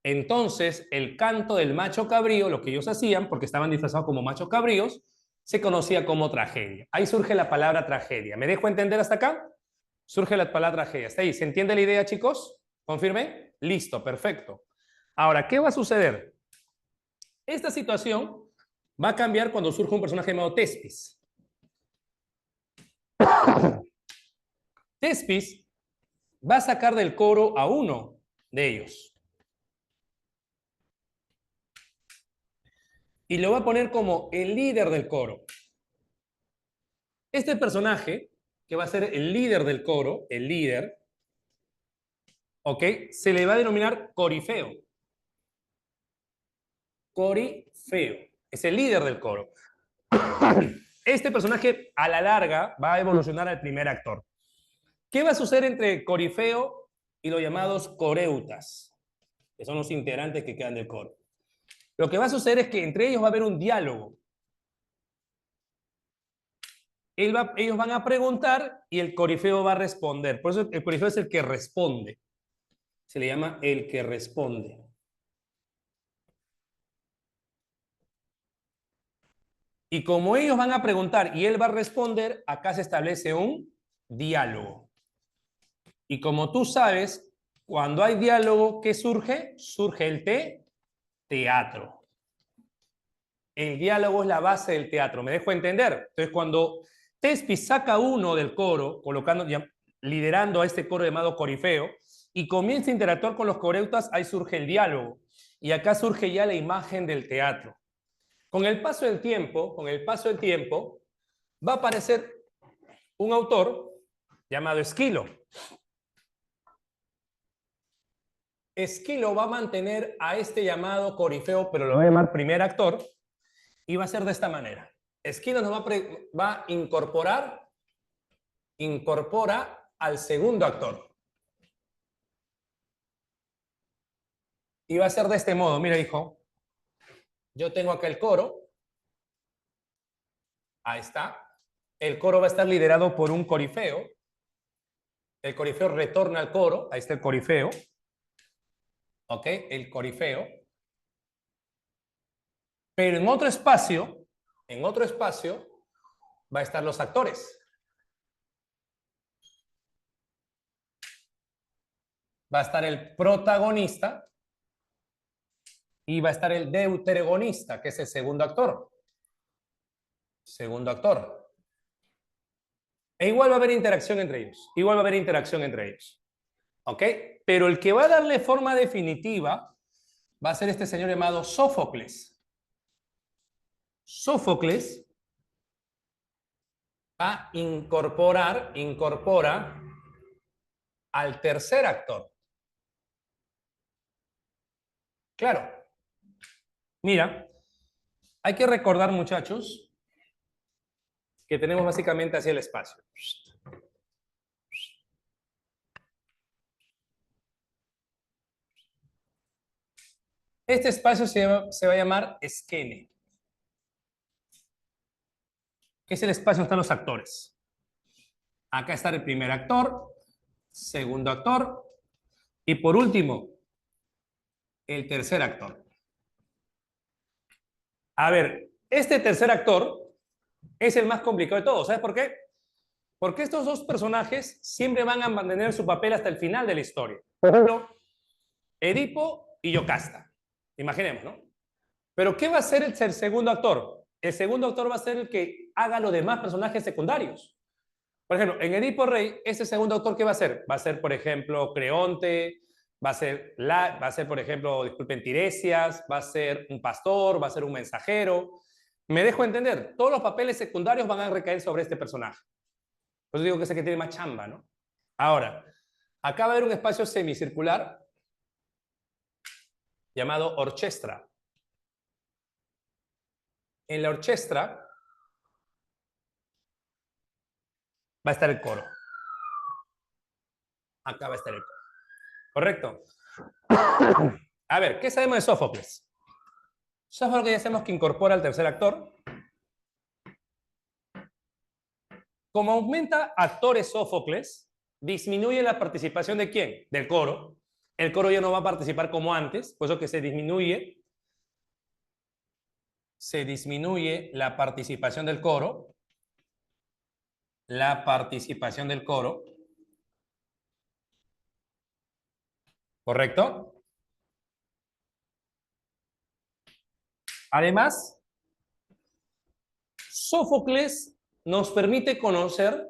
Entonces, el canto del macho cabrío, lo que ellos hacían, porque estaban disfrazados como machos cabríos, se conocía como tragedia. Ahí surge la palabra tragedia. ¿Me dejo entender hasta acá? Surge la palabra tragedia. ¿Está ahí? ¿Se entiende la idea, chicos? ¿Confirme? Listo, perfecto. Ahora, ¿qué va a suceder? Esta situación va a cambiar cuando surge un personaje llamado Tespis. Tespis va a sacar del coro a uno de ellos. Y lo va a poner como el líder del coro. Este personaje que va a ser el líder del coro, el líder, ¿ok? Se le va a denominar corifeo. Corifeo. Es el líder del coro. Este personaje, a la larga, va a evolucionar al primer actor. ¿Qué va a suceder entre corifeo y los llamados coreutas, que son los integrantes que quedan del coro? Lo que va a suceder es que entre ellos va a haber un diálogo. Ellos van a preguntar y el corifeo va a responder. Por eso el corifeo es el que responde. Se le llama el que responde. Y como ellos van a preguntar y él va a responder, acá se establece un diálogo. Y como tú sabes, cuando hay diálogo, ¿qué surge? Surge el teatro. El diálogo es la base del teatro. ¿Me dejo entender? Entonces, cuando Tespi saca uno del coro, liderando a este coro llamado corifeo, y comienza a interactuar con los coreutas, ahí surge el diálogo. Y acá surge ya la imagen del teatro. Con el paso del tiempo, va a aparecer un autor llamado Esquilo. Esquilo va a mantener a este llamado corifeo, pero lo va a llamar primer actor, y va a ser de esta manera. Esquilo nos va a incorpora al segundo actor. Y va a ser de este modo. Mira, hijo, yo tengo acá el coro. Ahí está. El coro va a estar liderado por un corifeo. El corifeo retorna al coro. Ahí está el corifeo. ¿Ok? El corifeo. Pero en otro espacio, va a estar los actores. Va a estar el protagonista y va a estar el deuterogonista, que es el segundo actor. Segundo actor. E igual va a haber interacción entre ellos. ¿Ok? Pero el que va a darle forma definitiva va a ser este señor llamado Sófocles. Sófocles incorpora al tercer actor. Claro. Mira, hay que recordar, muchachos, que tenemos básicamente así el espacio. Este espacio se va a llamar esquene, que es el espacio donde están los actores. Acá está el primer actor, segundo actor y por último, el tercer actor. A ver, este tercer actor es el más complicado de todos. ¿Sabes por qué? Porque estos dos personajes siempre van a mantener su papel hasta el final de la historia. Por ejemplo, Edipo y Yocasta. Imaginemos, ¿no? Pero ¿qué va a hacer el segundo actor? El segundo actor va a ser el que haga los demás personajes secundarios. Por ejemplo, en Edipo Rey, ese segundo actor, ¿qué va a hacer? Va a ser, por ejemplo, Creonte, va a ser, por ejemplo, disculpen, Tiresias, va a ser un pastor, va a ser un mensajero. Me dejo entender, todos los papeles secundarios van a recaer sobre este personaje. Por eso digo que es el que tiene más chamba, ¿no? Ahora, acá va a haber un espacio semicircular llamado orchestra. En la orchestra va a estar el coro. Acá va a estar el coro. ¿Correcto? A ver, ¿qué sabemos de Sófocles? Sófocles ya sabemos que incorpora al tercer actor. Como aumenta actores Sófocles, disminuye la participación ¿de quién? Del coro. El coro ya no va a participar como antes, por eso que se disminuye la participación del coro. La participación del coro. ¿Correcto? Además, Sófocles nos permite conocer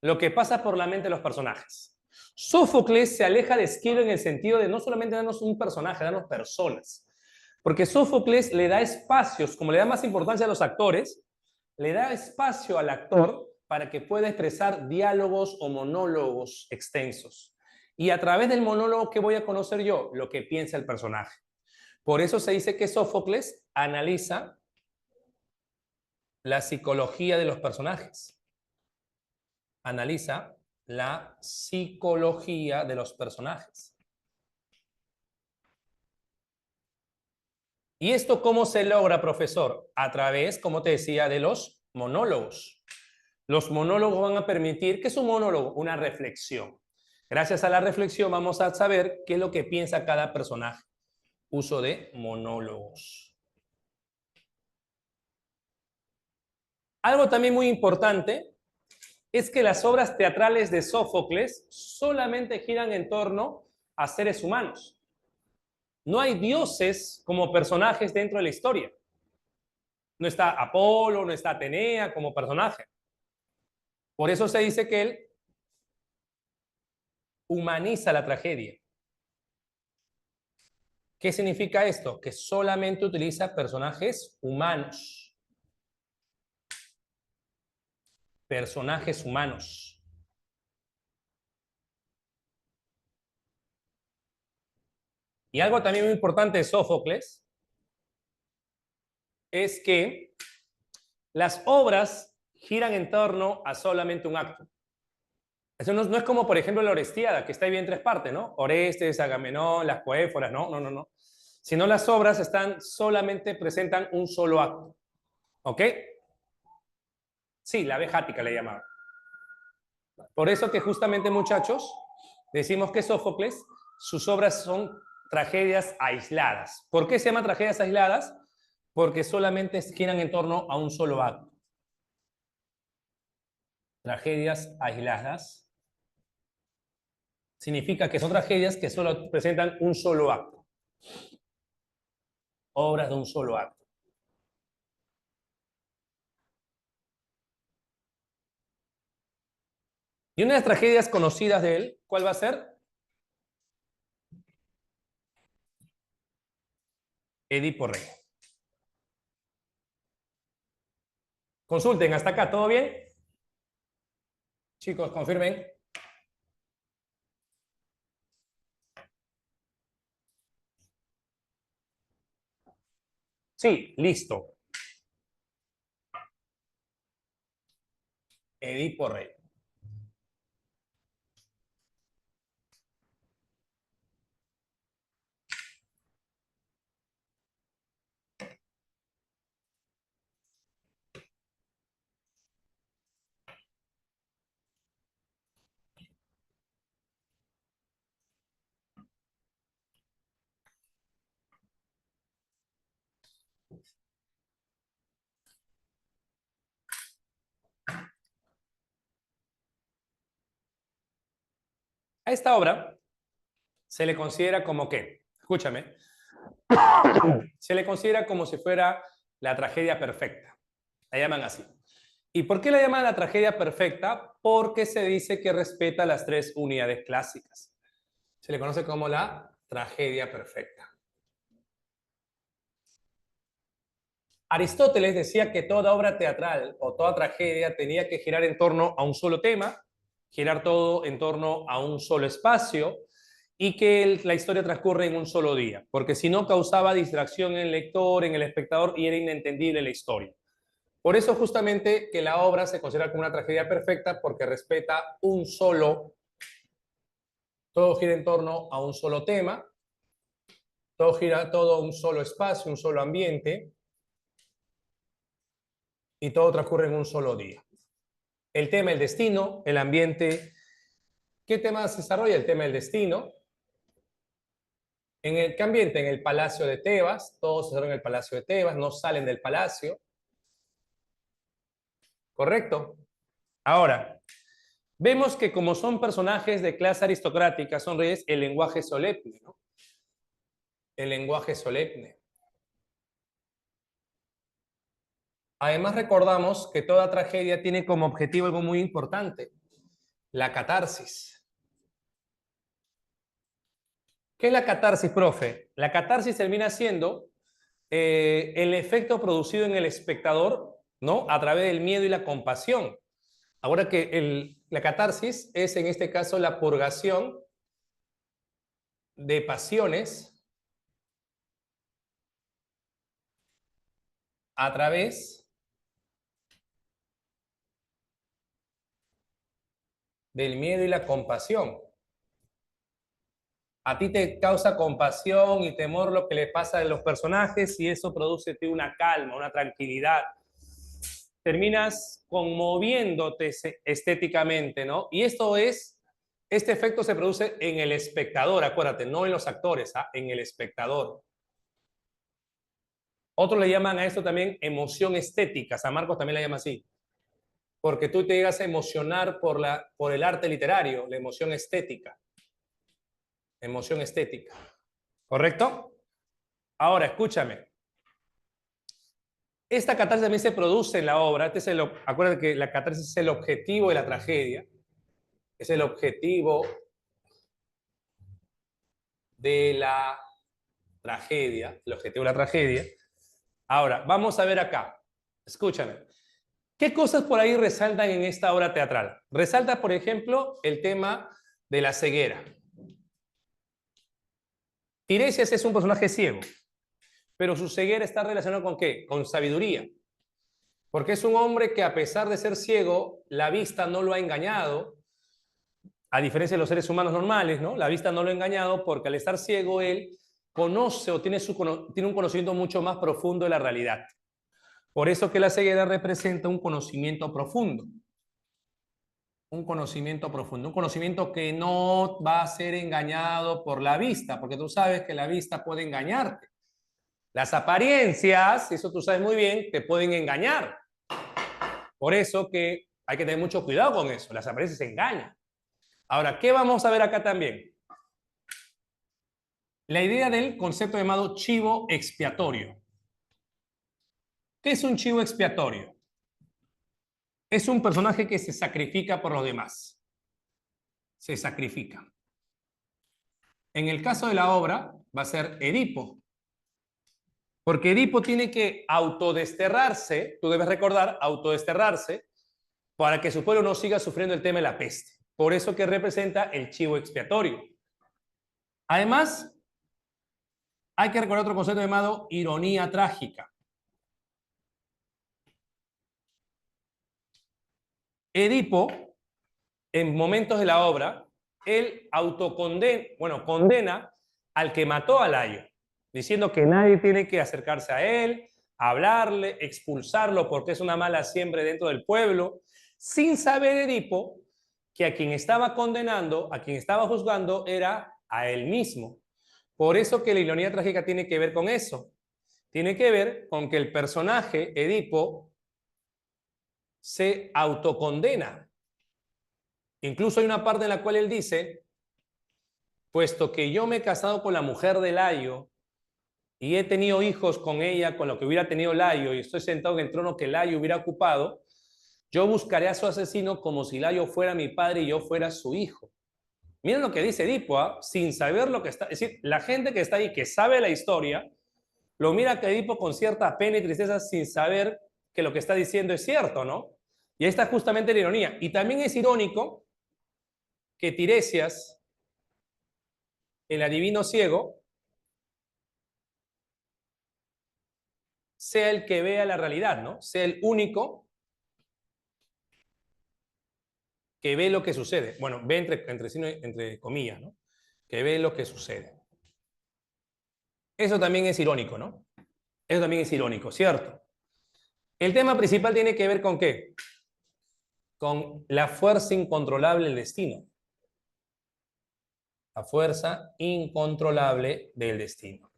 lo que pasa por la mente de los personajes. Sófocles se aleja de Esquilo en el sentido de no solamente darnos un personaje, darnos personas. Porque Sófocles le da espacios, como le da más importancia a los actores, le da espacio al actor para que pueda expresar diálogos o monólogos extensos. Y a través del monólogo, ¿qué voy a conocer yo? Lo que piensa el personaje. Por eso se dice que Sófocles analiza la psicología de los personajes. Analiza la psicología de los personajes. ¿Y esto cómo se logra, profesor? A través, como te decía, de los monólogos. Los monólogos van a permitir, ¿qué es un monólogo? Una reflexión. Gracias a la reflexión vamos a saber qué es lo que piensa cada personaje. Uso de monólogos. Algo también muy importante es que las obras teatrales de Sófocles solamente giran en torno a seres humanos. No hay dioses como personajes dentro de la historia. No está Apolo, no está Atenea como personaje. Por eso se dice que él humaniza la tragedia. ¿Qué significa esto? Que solamente utiliza personajes humanos. Personajes humanos. Y algo también muy importante de Sófocles es que las obras giran en torno a solamente un acto. Eso no es como, por ejemplo, la Orestiada, que está ahí en tres partes, ¿no? Orestes, Agamenón, las Poéforas, no. Sino las obras solamente presentan un solo acto. ¿Ok? Sí, la abeja ática le llamaba. Por eso que justamente, muchachos, decimos que Sófocles, sus obras son tragedias aisladas. ¿Por qué se llaman tragedias aisladas? Porque solamente giran en torno a un solo acto. Tragedias aisladas significa que son tragedias que solo presentan un solo acto. Obras de un solo acto. Y una de las tragedias conocidas de él, ¿cuál va a ser? Edipo Rey. Consulten, hasta acá, ¿todo bien? Chicos, confirmen. Sí, listo. Edipo Rey. A esta obra se le considera como ¿qué? Escúchame. Se le considera como si fuera la tragedia perfecta. La llaman así. ¿Y por qué la llaman la tragedia perfecta? Porque se dice que respeta las tres unidades clásicas. Se le conoce como la tragedia perfecta. Aristóteles decía que toda obra teatral o toda tragedia tenía que girar en torno a un solo tema, girar todo en torno a un solo espacio y que la historia transcurre en un solo día, porque si no causaba distracción en el lector, en el espectador y era inentendible la historia. Por eso justamente que la obra se considera como una tragedia perfecta porque respeta un solo, todo gira en torno a un solo tema, todo gira todo un solo espacio, un solo ambiente y todo transcurre en un solo día. El tema, el destino, el ambiente. ¿Qué tema se desarrolla? El tema del destino. ¿Qué ambiente? En el Palacio de Tebas. Todos se desarrollan en el Palacio de Tebas, no salen del palacio. ¿Correcto? Ahora, vemos que como son personajes de clase aristocrática, son reyes, el lenguaje es solemne, ¿no? El lenguaje es solemne. Además, recordamos que toda tragedia tiene como objetivo algo muy importante, la catarsis. ¿Qué es la catarsis, profe? La catarsis termina siendo el efecto producido en el espectador, ¿no? A través del miedo y la compasión. Ahora que la catarsis es en este caso la purgación de pasiones a través del miedo y la compasión. A ti te causa compasión y temor lo que le pasa a los personajes y eso produce en ti una calma, una tranquilidad. Terminas conmoviéndote estéticamente, ¿no? Y este efecto se produce en el espectador, acuérdate, no en los actores, ¿ah? En el espectador. Otros le llaman a esto también emoción estética, San Marcos también la llama así, porque tú te llegas a emocionar por el arte literario, la emoción estética. Emoción estética. ¿Correcto? Ahora, escúchame. Esta catarsis también se produce en la obra. Acuérdate que la catarsis es el objetivo de la tragedia. Es el objetivo de la tragedia. El objetivo de la tragedia. Ahora, vamos a ver acá. Escúchame. ¿Qué cosas por ahí resaltan en esta obra teatral? Resalta, por ejemplo, el tema de la ceguera. Tiresias es un personaje ciego, pero su ceguera está relacionada ¿con qué? Con sabiduría. Porque es un hombre que a pesar de ser ciego, la vista no lo ha engañado, a diferencia de los seres humanos normales, ¿no? La vista no lo ha engañado porque al estar ciego él conoce o tiene un conocimiento mucho más profundo de la realidad. Por eso que la ceguera representa un conocimiento profundo. Un conocimiento profundo, un conocimiento que no va a ser engañado por la vista, porque tú sabes que la vista puede engañarte. Las apariencias, eso tú sabes muy bien, te pueden engañar. Por eso que hay que tener mucho cuidado con eso, las apariencias engañan. Ahora, ¿qué vamos a ver acá también? La idea del concepto llamado chivo expiatorio. ¿Qué es un chivo expiatorio? Es un personaje que se sacrifica por los demás. Se sacrifica. En el caso de la obra, va a ser Edipo. Porque Edipo tiene que autodesterrarse, tú debes recordar, autodesterrarse, para que su pueblo no siga sufriendo el tema de la peste. Por eso que representa el chivo expiatorio. Además, hay que recordar otro concepto llamado ironía trágica. Edipo, en momentos de la obra, él condena al que mató a Layo, diciendo que nadie tiene que acercarse a él, hablarle, expulsarlo porque es una mala siembra dentro del pueblo, sin saber Edipo que a quien estaba condenando, a quien estaba juzgando, era a él mismo. Por eso que la ironía trágica tiene que ver con eso. Tiene que ver con que el personaje, Edipo, se autocondena. Incluso hay una parte en la cual él dice, puesto que yo me he casado con la mujer de Layo y he tenido hijos con ella, con lo que hubiera tenido Layo, y estoy sentado en el trono que Layo hubiera ocupado, yo buscaré a su asesino como si Layo fuera mi padre y yo fuera su hijo. Miren lo que dice Edipo, ¿eh? Sin saber lo que está... Es decir, la gente que está ahí, que sabe la historia, lo mira a Edipo con cierta pena y tristeza sin saber que lo que está diciendo es cierto, ¿no? Y ahí está justamente la ironía. Y también es irónico que Tiresias, el adivino ciego, sea el que vea la realidad, ¿no? Sea el único que ve lo que sucede. Bueno, ve entre comillas, ¿no? Que ve lo que sucede. Eso también es irónico, ¿no? Eso también es irónico, ¿cierto? El tema principal tiene que ver con ¿qué? Con la fuerza incontrolable del destino. La fuerza incontrolable del destino.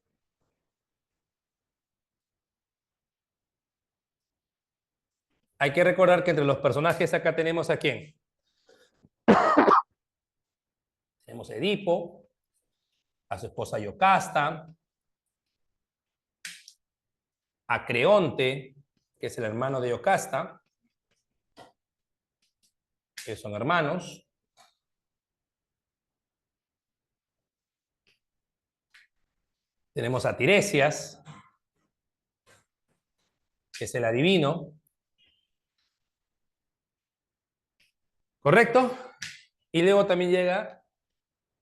Hay que recordar que entre los personajes acá tenemos a quién. Tenemos a Edipo, a su esposa Yocasta, a Creonte, que es el hermano de Yocasta, que son hermanos. Tenemos a Tiresias, que es el adivino. ¿Correcto? Y luego también llega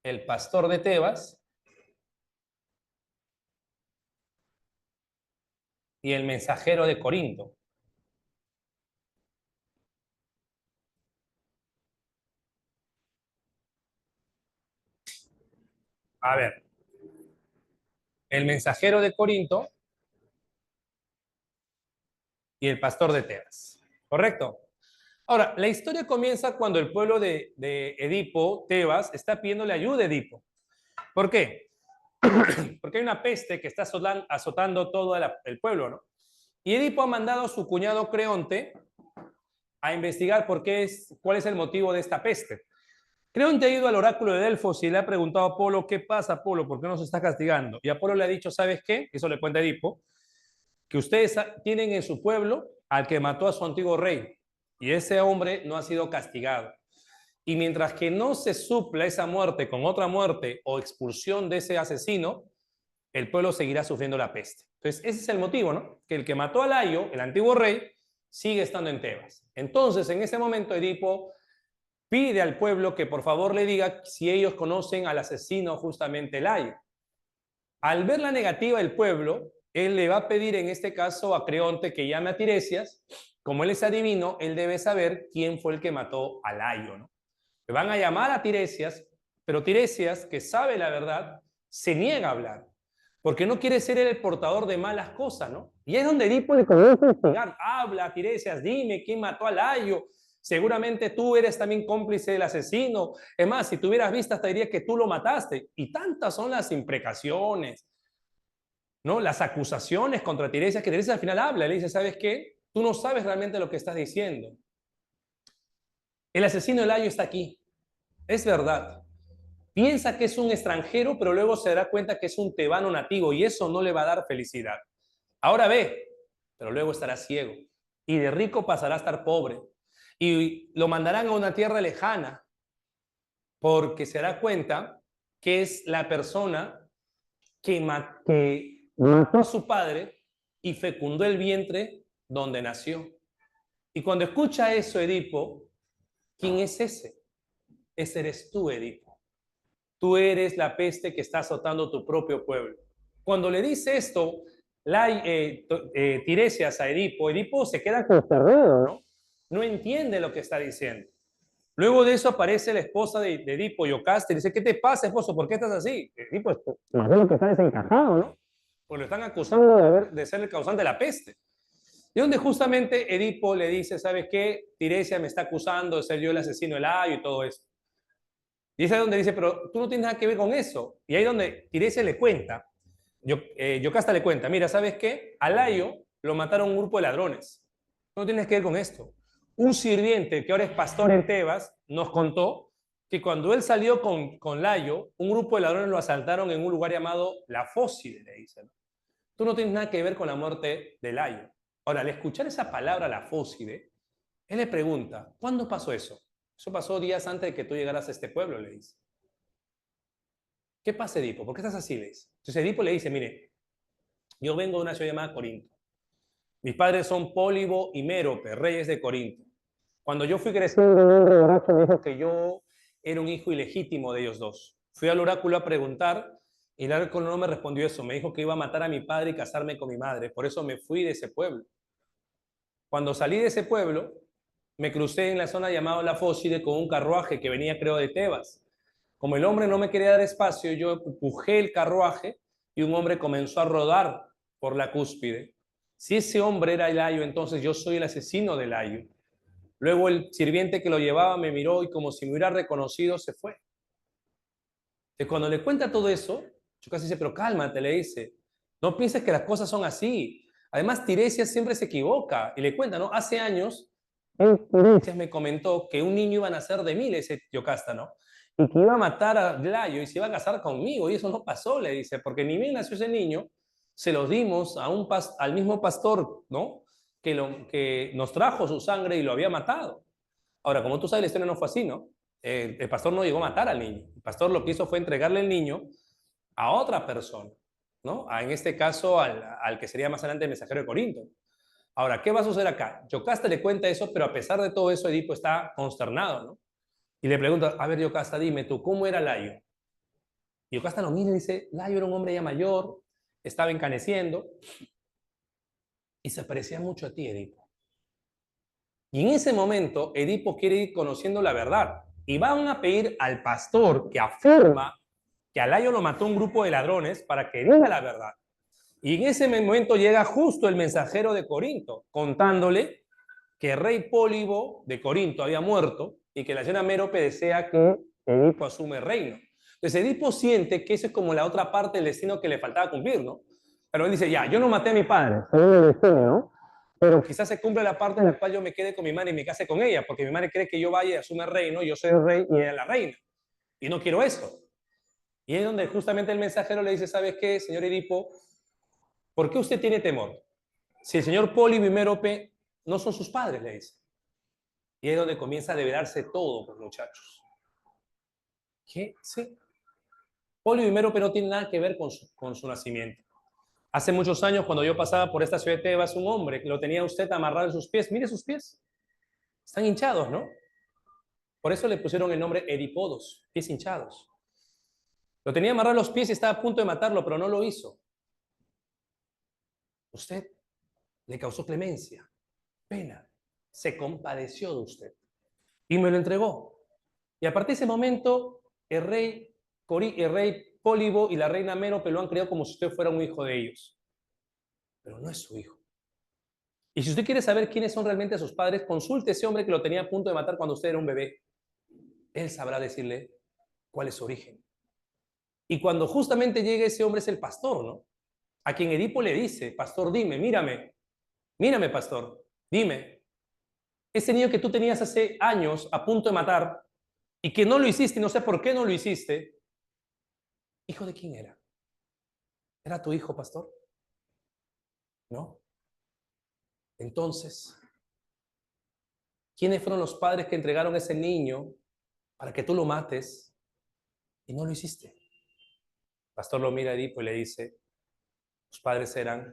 el pastor de Tebas y el mensajero de Corinto. A ver, el mensajero de Corinto y el pastor de Tebas. ¿Correcto? Ahora, la historia comienza cuando el pueblo de Edipo, Tebas, está pidiéndole ayuda a Edipo. ¿Por qué? Porque hay una peste que está azotando todo el pueblo, ¿no? Y Edipo ha mandado a su cuñado Creonte a investigar cuál es el motivo de esta peste. Creonte ha ido al oráculo de Delfos y le ha preguntado a Apolo, ¿qué pasa, Apolo? ¿Por qué nos está castigando? Y Apolo le ha dicho, ¿sabes qué? Eso le cuenta Edipo, que ustedes tienen en su pueblo al que mató a su antiguo rey, y ese hombre no ha sido castigado. Y mientras que no se supla esa muerte con otra muerte o expulsión de ese asesino, el pueblo seguirá sufriendo la peste. Entonces, ese es el motivo, ¿no? Que el que mató a Layo, el antiguo rey, sigue estando en Tebas. Entonces, en ese momento, Edipo pide al pueblo que por favor le diga si ellos conocen al asesino justamente Layo. Al ver la negativa del pueblo, él le va a pedir en este caso a Creonte que llame a Tiresias. Como él es adivino, él debe saber quién fue el que mató a Layo, ¿no? Le van a llamar a Tiresias, pero Tiresias, que sabe la verdad, se niega a hablar, porque no quiere ser el portador de malas cosas, ¿no? Y es donde Edipo le comienza a instigar. Habla, Tiresias, dime quién mató a Layo. Seguramente tú eres también cómplice del asesino. Es más, si tuvieras vista, hasta diría que tú lo mataste. Y tantas son las imprecaciones, ¿no? Las acusaciones contra Tiresias, que Tiresias al final habla. Le dice, ¿sabes qué? Tú no sabes realmente lo que estás diciendo. El asesino de Layo está aquí. Es verdad. Piensa que es un extranjero, pero luego se dará cuenta que es un tebano nativo y eso no le va a dar felicidad. Ahora ve, pero luego estará ciego y de rico pasará a estar pobre y lo mandarán a una tierra lejana porque se dará cuenta que es la persona que mató a su padre y fecundó el vientre donde nació. Y cuando escucha eso, Edipo, ¿quién es ese? Ese eres tú, Edipo. Tú eres la peste que está azotando tu propio pueblo. Cuando le dice esto, Tiresias a Edipo, Edipo se queda consternado, ¿no? No entiende lo que está diciendo. Luego de eso aparece la esposa de Edipo, Yocasta, y dice, ¿qué te pasa, esposo? ¿Por qué estás así? Edipo, más bien lo que está desencajado, ¿no? Porque lo están acusando de ser el causante de la peste. Y donde justamente Edipo le dice, ¿sabes qué? Tiresias me está acusando de ser yo el asesino del Layo y todo eso. Y es ahí donde dice, pero tú no tienes nada que ver con eso. Y ahí donde Tiresias le cuenta, Yocasta le cuenta, mira, ¿sabes qué? A Layo lo mataron un grupo de ladrones. No tienes que ver con esto. Un sirviente que ahora es pastor en Tebas nos contó que cuando él salió con Layo, un grupo de ladrones lo asaltaron en un lugar llamado La Fóside, le dicen. Tú no tienes nada que ver con la muerte de Layo. Ahora, al escuchar esa palabra, La Fóside, él le pregunta, ¿cuándo pasó eso? Eso pasó días antes de que tú llegaras a este pueblo, le dice. ¿Qué pasa, Edipo? ¿Por qué estás así? Le dice. Entonces Edipo le dice, mire, yo vengo de una ciudad llamada Corinto. Mis padres son Pólibo y Mérope, reyes de Corinto. Cuando yo fui creciendo, un hombre borracho me dijo que yo era un hijo ilegítimo de ellos dos. Fui al oráculo a preguntar y el oráculo no me respondió eso. Me dijo que iba a matar a mi padre y casarme con mi madre. Por eso me fui de ese pueblo. Cuando salí de ese pueblo, me crucé en la zona llamada La Fóside con un carruaje que venía, creo, de Tebas. Como el hombre no me quería dar espacio, yo empujé el carruaje y un hombre comenzó a rodar por la cúspide. Si ese hombre era Layo, entonces yo soy el asesino de Layo. Luego el sirviente que lo llevaba me miró y como si me hubiera reconocido, se fue. Y cuando le cuenta todo eso, yo casi dice, pero cálmate, le dice, no pienses que las cosas son así. Además, Tiresias siempre se equivoca y le cuenta, ¿no? Hace años, Tiresias me comentó que un niño iba a nacer de mí, le dice Yocasta, ¿no? Y que iba a matar a Layo y se iba a casar conmigo. Y eso no pasó, le dice, porque ni bien nació ese niño, se lo dimos al mismo pastor, ¿no? Que nos trajo su sangre y lo había matado. Ahora, como tú sabes, la historia no fue así, ¿no? El pastor no llegó a matar al niño. El pastor lo que hizo fue entregarle el niño a otra persona, ¿no? En este caso, al que sería más adelante el mensajero de Corinto. Ahora, ¿qué va a suceder acá? Yocasta le cuenta eso, pero a pesar de todo eso, Edipo está consternado, ¿no? Y le pregunta, a ver, Yocasta, dime tú, ¿cómo era Layo? Y Yocasta lo mira y dice, Layo era un hombre ya mayor, estaba encaneciendo y se parecía mucho a ti, Edipo. Y en ese momento, Edipo quiere ir conociendo la verdad. Y van a pedir al pastor que afirma que a Layo lo mató un grupo de ladrones para que diga la verdad. Y en ese momento llega justo el mensajero de Corinto, contándole que el rey Pólibo de Corinto había muerto y que la reina Mérope desea que Edipo asume el reino. Entonces Edipo siente que eso es como la otra parte del destino que le faltaba cumplir, ¿no? Pero él dice, ya, yo no maté a mi padre, según el destino, ¿no? Pero quizás se cumpla la parte en la cual yo me quede con mi madre y me case con ella, porque mi madre cree que yo vaya y asume el reino, yo soy el rey y ella es la reina. Y no quiero eso. Y es donde justamente el mensajero le dice, ¿sabes qué, señor Edipo? ¿Por qué usted tiene temor? Si el señor Pólibo y Mérope no son sus padres, le dice. Y es donde comienza a develarse todo, pues, muchachos. ¿Qué? Sí. Pólibo y Mérope no tienen nada que ver con su nacimiento. Hace muchos años, cuando yo pasaba por esta ciudad de Tebas, un hombre que lo tenía usted amarrado en sus pies. Mire sus pies. Están hinchados, ¿no? Por eso le pusieron el nombre Edipodos, pies hinchados. Lo tenía amarrado en los pies y estaba a punto de matarlo, pero no lo hizo. Usted le causó clemencia, pena, se compadeció de usted y me lo entregó. Y a partir de ese momento, el rey Pólibo y la reina Mérope lo han creado como si usted fuera un hijo de ellos. Pero no es su hijo. Y si usted quiere saber quiénes son realmente sus padres, consulte a ese hombre que lo tenía a punto de matar cuando usted era un bebé. Él sabrá decirle cuál es su origen. Y cuando justamente llegue ese hombre es el pastor, ¿no? A quien Edipo le dice, pastor, dime, mírame, pastor, dime. Ese niño que tú tenías hace años a punto de matar y que no lo hiciste y no sé por qué no lo hiciste, ¿hijo de quién era? ¿Era tu hijo, pastor? ¿No? Entonces, ¿quiénes fueron los padres que entregaron a ese niño para que tú lo mates y no lo hiciste? El pastor lo mira a Edipo y le dice, los padres eran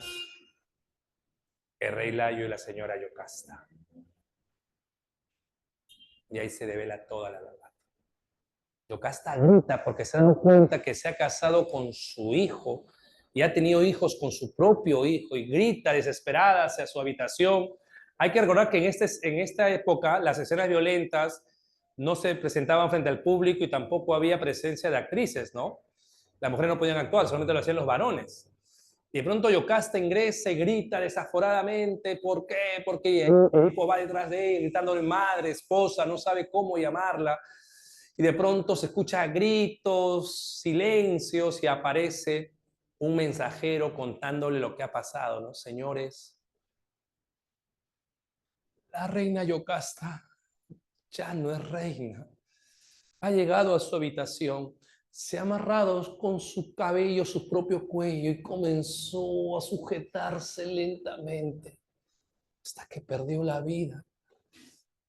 el rey Layo y la señora Yocasta. Y ahí se devela toda la verdad. Yocasta grita porque se ha dado cuenta que se ha casado con su hijo y ha tenido hijos con su propio hijo y grita desesperada hacia su habitación. Hay que recordar que en esta época las escenas violentas no se presentaban frente al público y tampoco había presencia de actrices, ¿no? Las mujeres no podían actuar, solamente lo hacían los varones. Y de pronto Yocasta ingresa y grita desaforadamente, ¿por qué? Porque el tipo va detrás de él, gritándole madre, esposa, no sabe cómo llamarla. Y de pronto se escucha gritos, silencios y aparece un mensajero contándole lo que ha pasado, ¿no? Señores, la reina Yocasta ya no es reina. Ha llegado a su habitación, se ha amarrado con su cabello, su propio cuello y comenzó a sujetarse lentamente hasta que perdió la vida.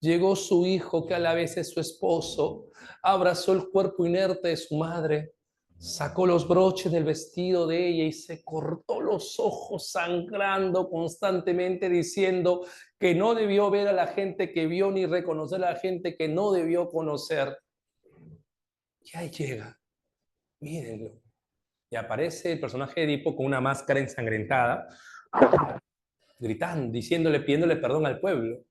Llegó su hijo, que a la vez es su esposo, abrazó el cuerpo inerte de su madre, sacó los broches del vestido de ella y se cortó los ojos sangrando constantemente, diciendo que no debió ver a la gente que vio ni reconocer a la gente que no debió conocer. Y ahí llega, mírenlo. Y aparece el personaje de Edipo con una máscara ensangrentada, gritando, diciéndole, pidiéndole perdón al pueblo,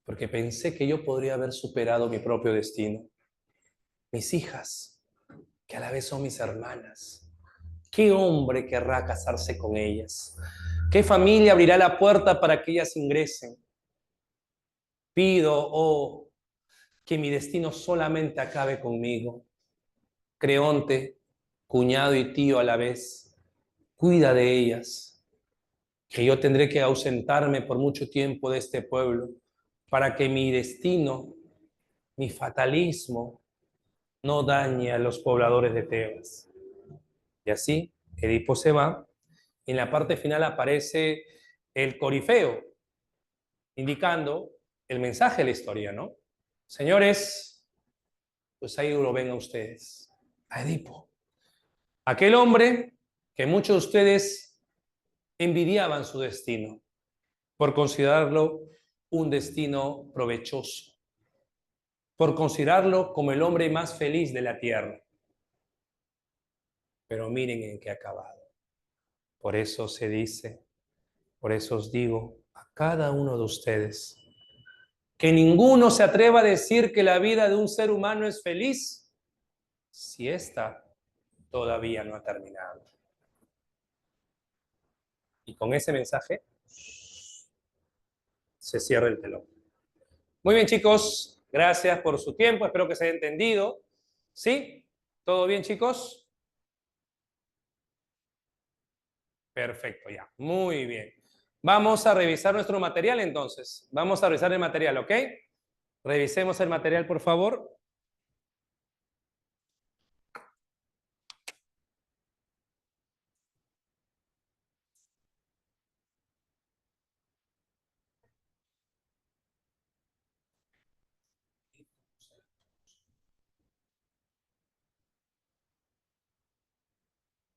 porque pensé que yo podría haber superado mi propio destino. Mis hijas, que a la vez son mis hermanas, ¿qué hombre querrá casarse con ellas? ¿Qué familia abrirá la puerta para que ellas ingresen? Pido, oh, que mi destino solamente acabe conmigo. Creonte, cuñado y tío a la vez, cuida de ellas, que yo tendré que ausentarme por mucho tiempo de este pueblo para que mi destino, mi fatalismo, no dañe a los pobladores de Tebas. Y así, Edipo se va. En la parte final aparece el corifeo, indicando el mensaje de la historia, ¿no? Señores, pues ahí lo ven a ustedes, a Edipo. Aquel hombre que muchos de ustedes envidiaban su destino por considerarlo un destino provechoso. por considerarlo como el hombre más feliz de la tierra. Pero miren en qué ha acabado. Por eso se dice, por eso os digo a cada uno de ustedes, que ninguno se atreva a decir que la vida de un ser humano es feliz si ésta todavía no ha terminado. Y con ese mensaje se cierra el telón. Muy bien, chicos, gracias por su tiempo, espero que se haya entendido. ¿Sí? ¿Todo bien, chicos? Perfecto, ya. Muy bien. Vamos a revisar nuestro material entonces. Vamos a revisar el material, ¿ok? Revisemos el material, por favor.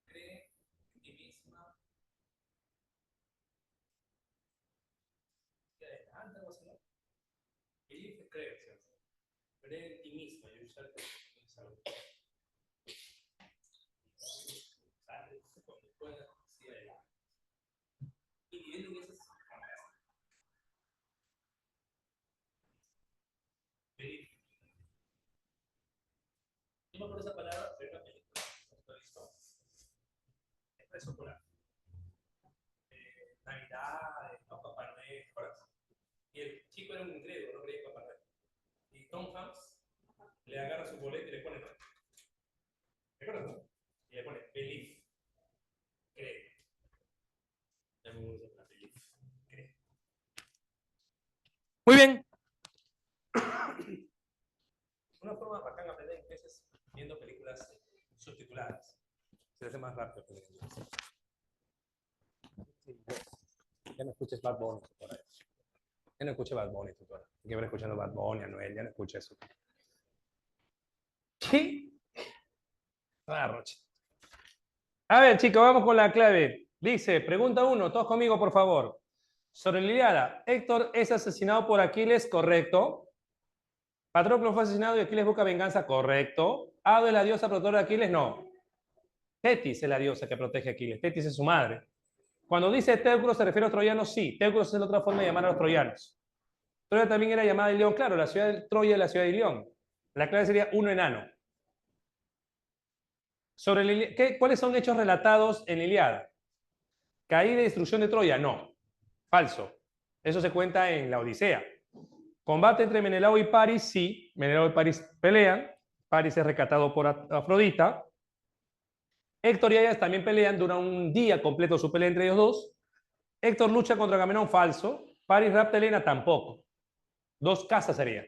Cree en ti misma. Cree en ti misma y usar tu salud. Cuando puedas, sí, adelante. Y viviendo en esas feliz. No por esa palabra, pero una película. ¿Listo? Expreso polar. Navidad, ¿no? Papá Noel, ¿recuerdas? Y el chico era un incrédulo, no creía en Papá Noel. Y Tom Hanks le agarra su boleto y le pone Noel. ¿Recuerdas, no? Y le pone feliz. Cree. Ya me gusta la feliz. Cree. Muy bien. Una forma bacán de aprender inglés es viendo películas subtituladas. Se hace más rápido que el inglés. Ya no escuches Bad Bunny, por ahí. Ya no escuches Bad Bunny, tutora. Hay que ver escuchando Bad Bunny, Anuel, ya no escuches eso. ¿Qué? Roche. A ver, chicos, vamos con la clave. Dice, pregunta 1, todos conmigo, por favor. Sobre la Ilíada, Héctor es asesinado por Aquiles, ¿correcto? Patroclo fue asesinado y Aquiles busca venganza, ¿correcto? Hado es la diosa protectora de Aquiles, no. Tetis es la diosa que protege a Aquiles, Tetis es su madre. Cuando dice Teucro se refiere a los troyanos, sí. Teucro es la otra forma de llamar a los troyanos. Troya también era llamada de León, claro, la ciudad de Troya es la ciudad de León. La clave sería uno enano. Sobre ¿cuáles son hechos relatados en la Ilíada? ¿Caída y destrucción de Troya? No. Falso. Eso se cuenta en la Odisea. Combate entre Menelao y Paris, sí. Menelao y Paris pelean. Paris es rescatado por Afrodita. Héctor y Aias también pelean, dura un día completo su pelea entre ellos dos. Héctor lucha contra Agamenón, falso. Paris rapta a Helena, tampoco. Dos casas serían.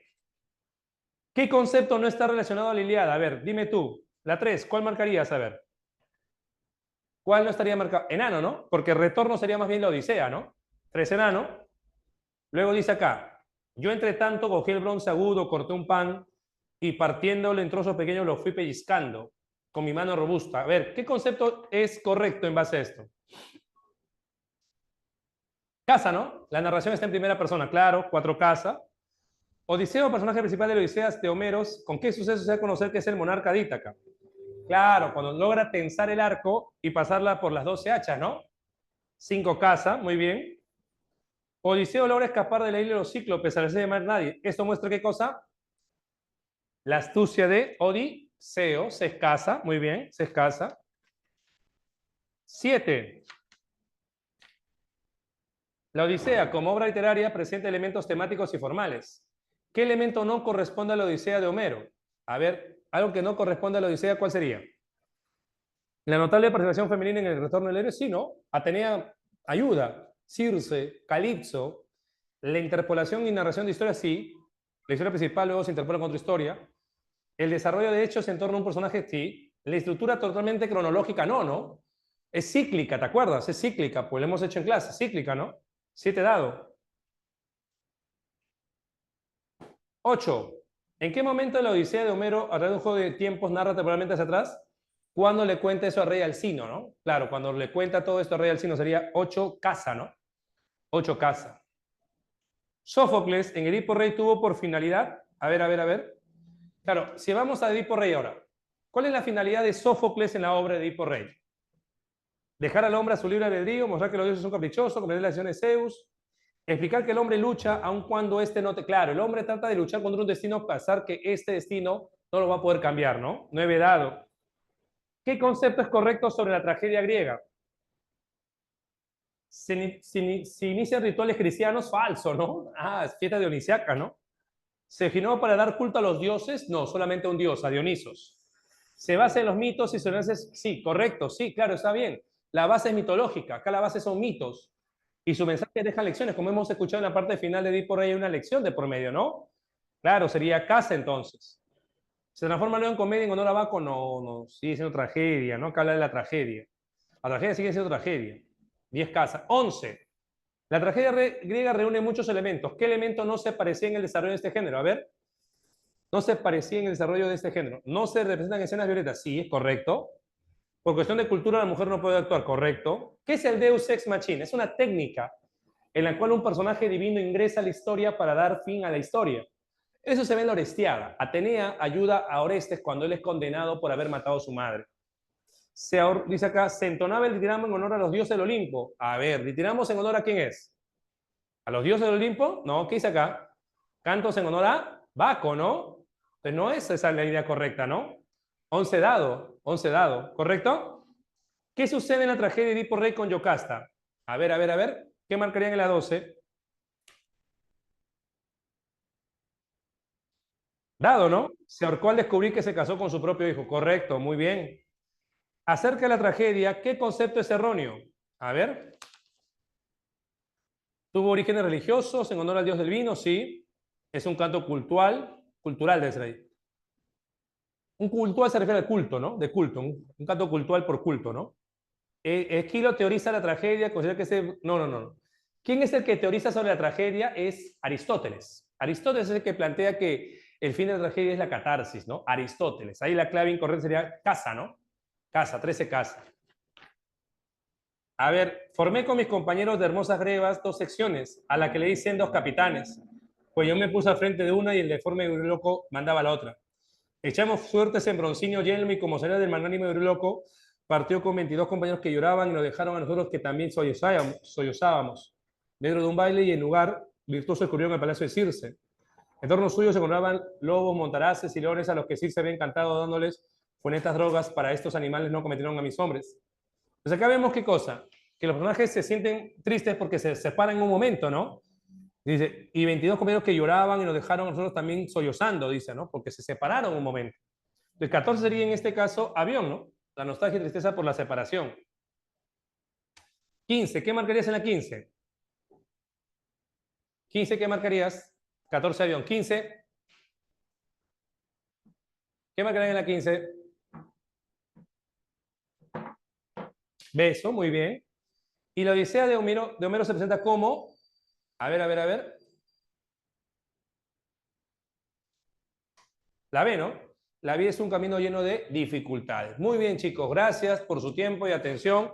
¿Qué concepto no está relacionado a la Ilíada? A ver, dime tú. La 3, ¿cuál marcarías? A ver. ¿Cuál no estaría marcado? Enano, ¿no? Porque retorno sería más bien la Odisea, ¿no? 3 enano. Luego dice acá, yo entre tanto cogí el bronce agudo, corté un pan y partiéndolo en trozos pequeños lo fui pellizcando con mi mano robusta. A ver, ¿qué concepto es correcto en base a esto? Casa, ¿no? La narración está en primera persona, claro, 4 casa. Odiseo, personaje principal de la Odisea de Homeros, ¿con qué suceso se da a conocer que es el monarca de Ítaca? Claro, cuando logra tensar el arco y pasarla por las 12 hachas, ¿no? 5 casa, muy bien. Odiseo logra escapar de la isla de los cíclopes al ser llamar nadie. ¿Esto muestra qué cosa? La astucia de Odiseo, se escasa, muy bien, se escasa. 7. La Odisea, como obra literaria, presenta elementos temáticos y formales. ¿Qué elemento no corresponde a la Odisea de Homero? A ver, algo que no corresponde a la Odisea, ¿cuál sería? La notable participación femenina en el retorno del héroe, sí, ¿no? Atenea ayuda. Circe, Calipso, la interpolación y narración de historias, sí. La historia principal luego se interpola con otra historia. El desarrollo de hechos en torno a un personaje, sí. La estructura totalmente cronológica, no, ¿no? Es cíclica, ¿te acuerdas? Es cíclica, pues lo hemos hecho en clase, cíclica, ¿no? 7 dado. 8. ¿En qué momento de la Odisea de Homero, a través de un juego de tiempos, narra temporalmente hacia atrás? Cuando le cuenta eso a Rey Alcino, ¿no? Claro, cuando le cuenta todo esto a Rey Alcino sería 8 casa, ¿no? 8 casa. Sófocles en Edipo Rey tuvo por finalidad, a ver, Claro, si vamos a Edipo Rey ahora, ¿cuál es la finalidad de Sófocles en la obra de Edipo Rey? Dejar al hombre a su libre albedrío, mostrar que los dioses son caprichosos, comprender las acciones de Zeus, explicar que el hombre lucha aun cuando este no te... Claro, el hombre trata de luchar contra un destino, pasar que este destino no lo va a poder cambiar, ¿no? No he vedado. ¿Qué concepto es correcto sobre la tragedia griega? Se inician rituales cristianos, falso, ¿no? Ah, es fiesta dionisiaca, ¿no? ¿Se originó para dar culto a los dioses? No, solamente a un dios, a Dionisos. ¿Se basa en los mitos y solemnidades? Sí, correcto, sí, claro, está bien. La base es mitológica, acá la base son mitos. Y su mensaje deja lecciones, como hemos escuchado en la parte final de Edipo Rey, hay una lección de por medio, ¿no? Claro, sería casa entonces. ¿Se transforma luego en comedia en honor a Baco? No, no, sigue siendo tragedia, ¿no? Acá habla de la tragedia. La tragedia sigue siendo tragedia. 10 casas. 11. La tragedia griega reúne muchos elementos. ¿Qué elemento no se parecía en el desarrollo de este género? A ver. No se parecía en el desarrollo de este género. No se representan escenas violentas. Sí, es correcto. Por cuestión de cultura, la mujer no puede actuar. Correcto. ¿Qué es el Deus Ex Machina? Es una técnica en la cual un personaje divino ingresa a la historia para dar fin a la historia. Eso se ve en la Orestiada. Atenea ayuda a Orestes cuando él es condenado por haber matado a su madre. Dice acá, se entonaba el ditiramo en honor a los dioses del Olimpo. A ver, ¿ditiramos en honor a quién es? ¿A los dioses del Olimpo? No, ¿qué dice acá? Cantos en honor a Baco, ¿no? Entonces no es esa la idea correcta, ¿no? 11 dado, ¿correcto? ¿Qué sucede en la tragedia de Edipo Rey con Yocasta? A ver, a ver, a ver. ¿Qué marcarían en la 12? Dado, ¿no? Se ahorcó al descubrir que se casó con su propio hijo. Correcto, muy bien. Acerca de la tragedia, ¿qué concepto es erróneo? A ver. ¿Tuvo orígenes religiosos en honor al dios del vino? Sí. Es un canto cultural de Israel. Un cultural se refiere al culto, ¿no? De culto, un canto cultural por culto, ¿no? Esquilo teoriza la tragedia, considera que ese... No, no, no. ¿Quién es el que teoriza sobre la tragedia? Es Aristóteles. Aristóteles es el que plantea que el fin de la tragedia es la catarsis, ¿no? Aristóteles. Ahí la clave incorrecta sería casa, ¿no? Casa, 13 casa. A ver, formé con mis compañeros de Hermosas Grebas 2 secciones, a la que le dicen 2 capitanes. Pues yo me puse al frente de una y el deforme loco mandaba a la otra. Echamos suertes en Broncinio Yelmo y como salía del magnánimo loco, partió con 22 compañeros que lloraban y nos dejaron a nosotros que también sollozábamos. Dentro de un baile y en lugar virtuoso descubrieron el palacio de Circe. En torno suyo se encontraban lobos, montaraces y leones a los que Circe había encantado dándoles funestas drogas para estos animales no cometieron a mis hombres. Pues acá vemos qué cosa, que los personajes se sienten tristes porque se separan en un momento, ¿no? Dice, y 22 compañeros que lloraban y nos dejaron a nosotros también sollozando, dice, ¿no? Porque se separaron un momento. El 14 sería en este caso avión, ¿no? La nostalgia y tristeza por la separación. 15, ¿qué marcarías en la 15? 15, ¿qué marcarías? 14 avión. 15, ¿qué marcarías en la 15? Beso, muy bien. Y la Odisea de Homero se presenta como, a ver, a ver, a ver. La B, ¿no? La vida es un camino lleno de dificultades. Muy bien, chicos, gracias por su tiempo y atención.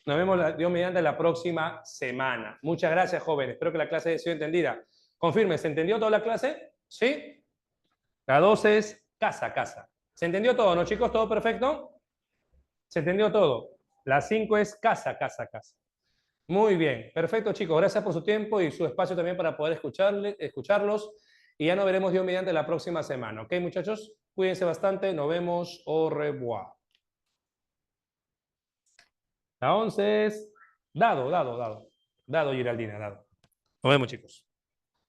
Nos vemos, Dios mediante, la próxima semana. Muchas gracias, jóvenes. Espero que la clase haya sido entendida. Confirme, ¿se entendió toda la clase? ¿Sí? La 12 es casa, casa. ¿Se entendió todo, no, chicos? ¿Todo perfecto? ¿Se entendió todo? La 5 es casa, casa, casa. Muy bien, perfecto, chicos. Gracias por su tiempo y su espacio también para poder escucharlos. Y ya nos veremos Dios mediante la próxima semana. ¿Ok, muchachos? Cuídense bastante. Nos vemos. Au revoir. La 11 es dado, Giraldina, dado. Nos vemos, chicos.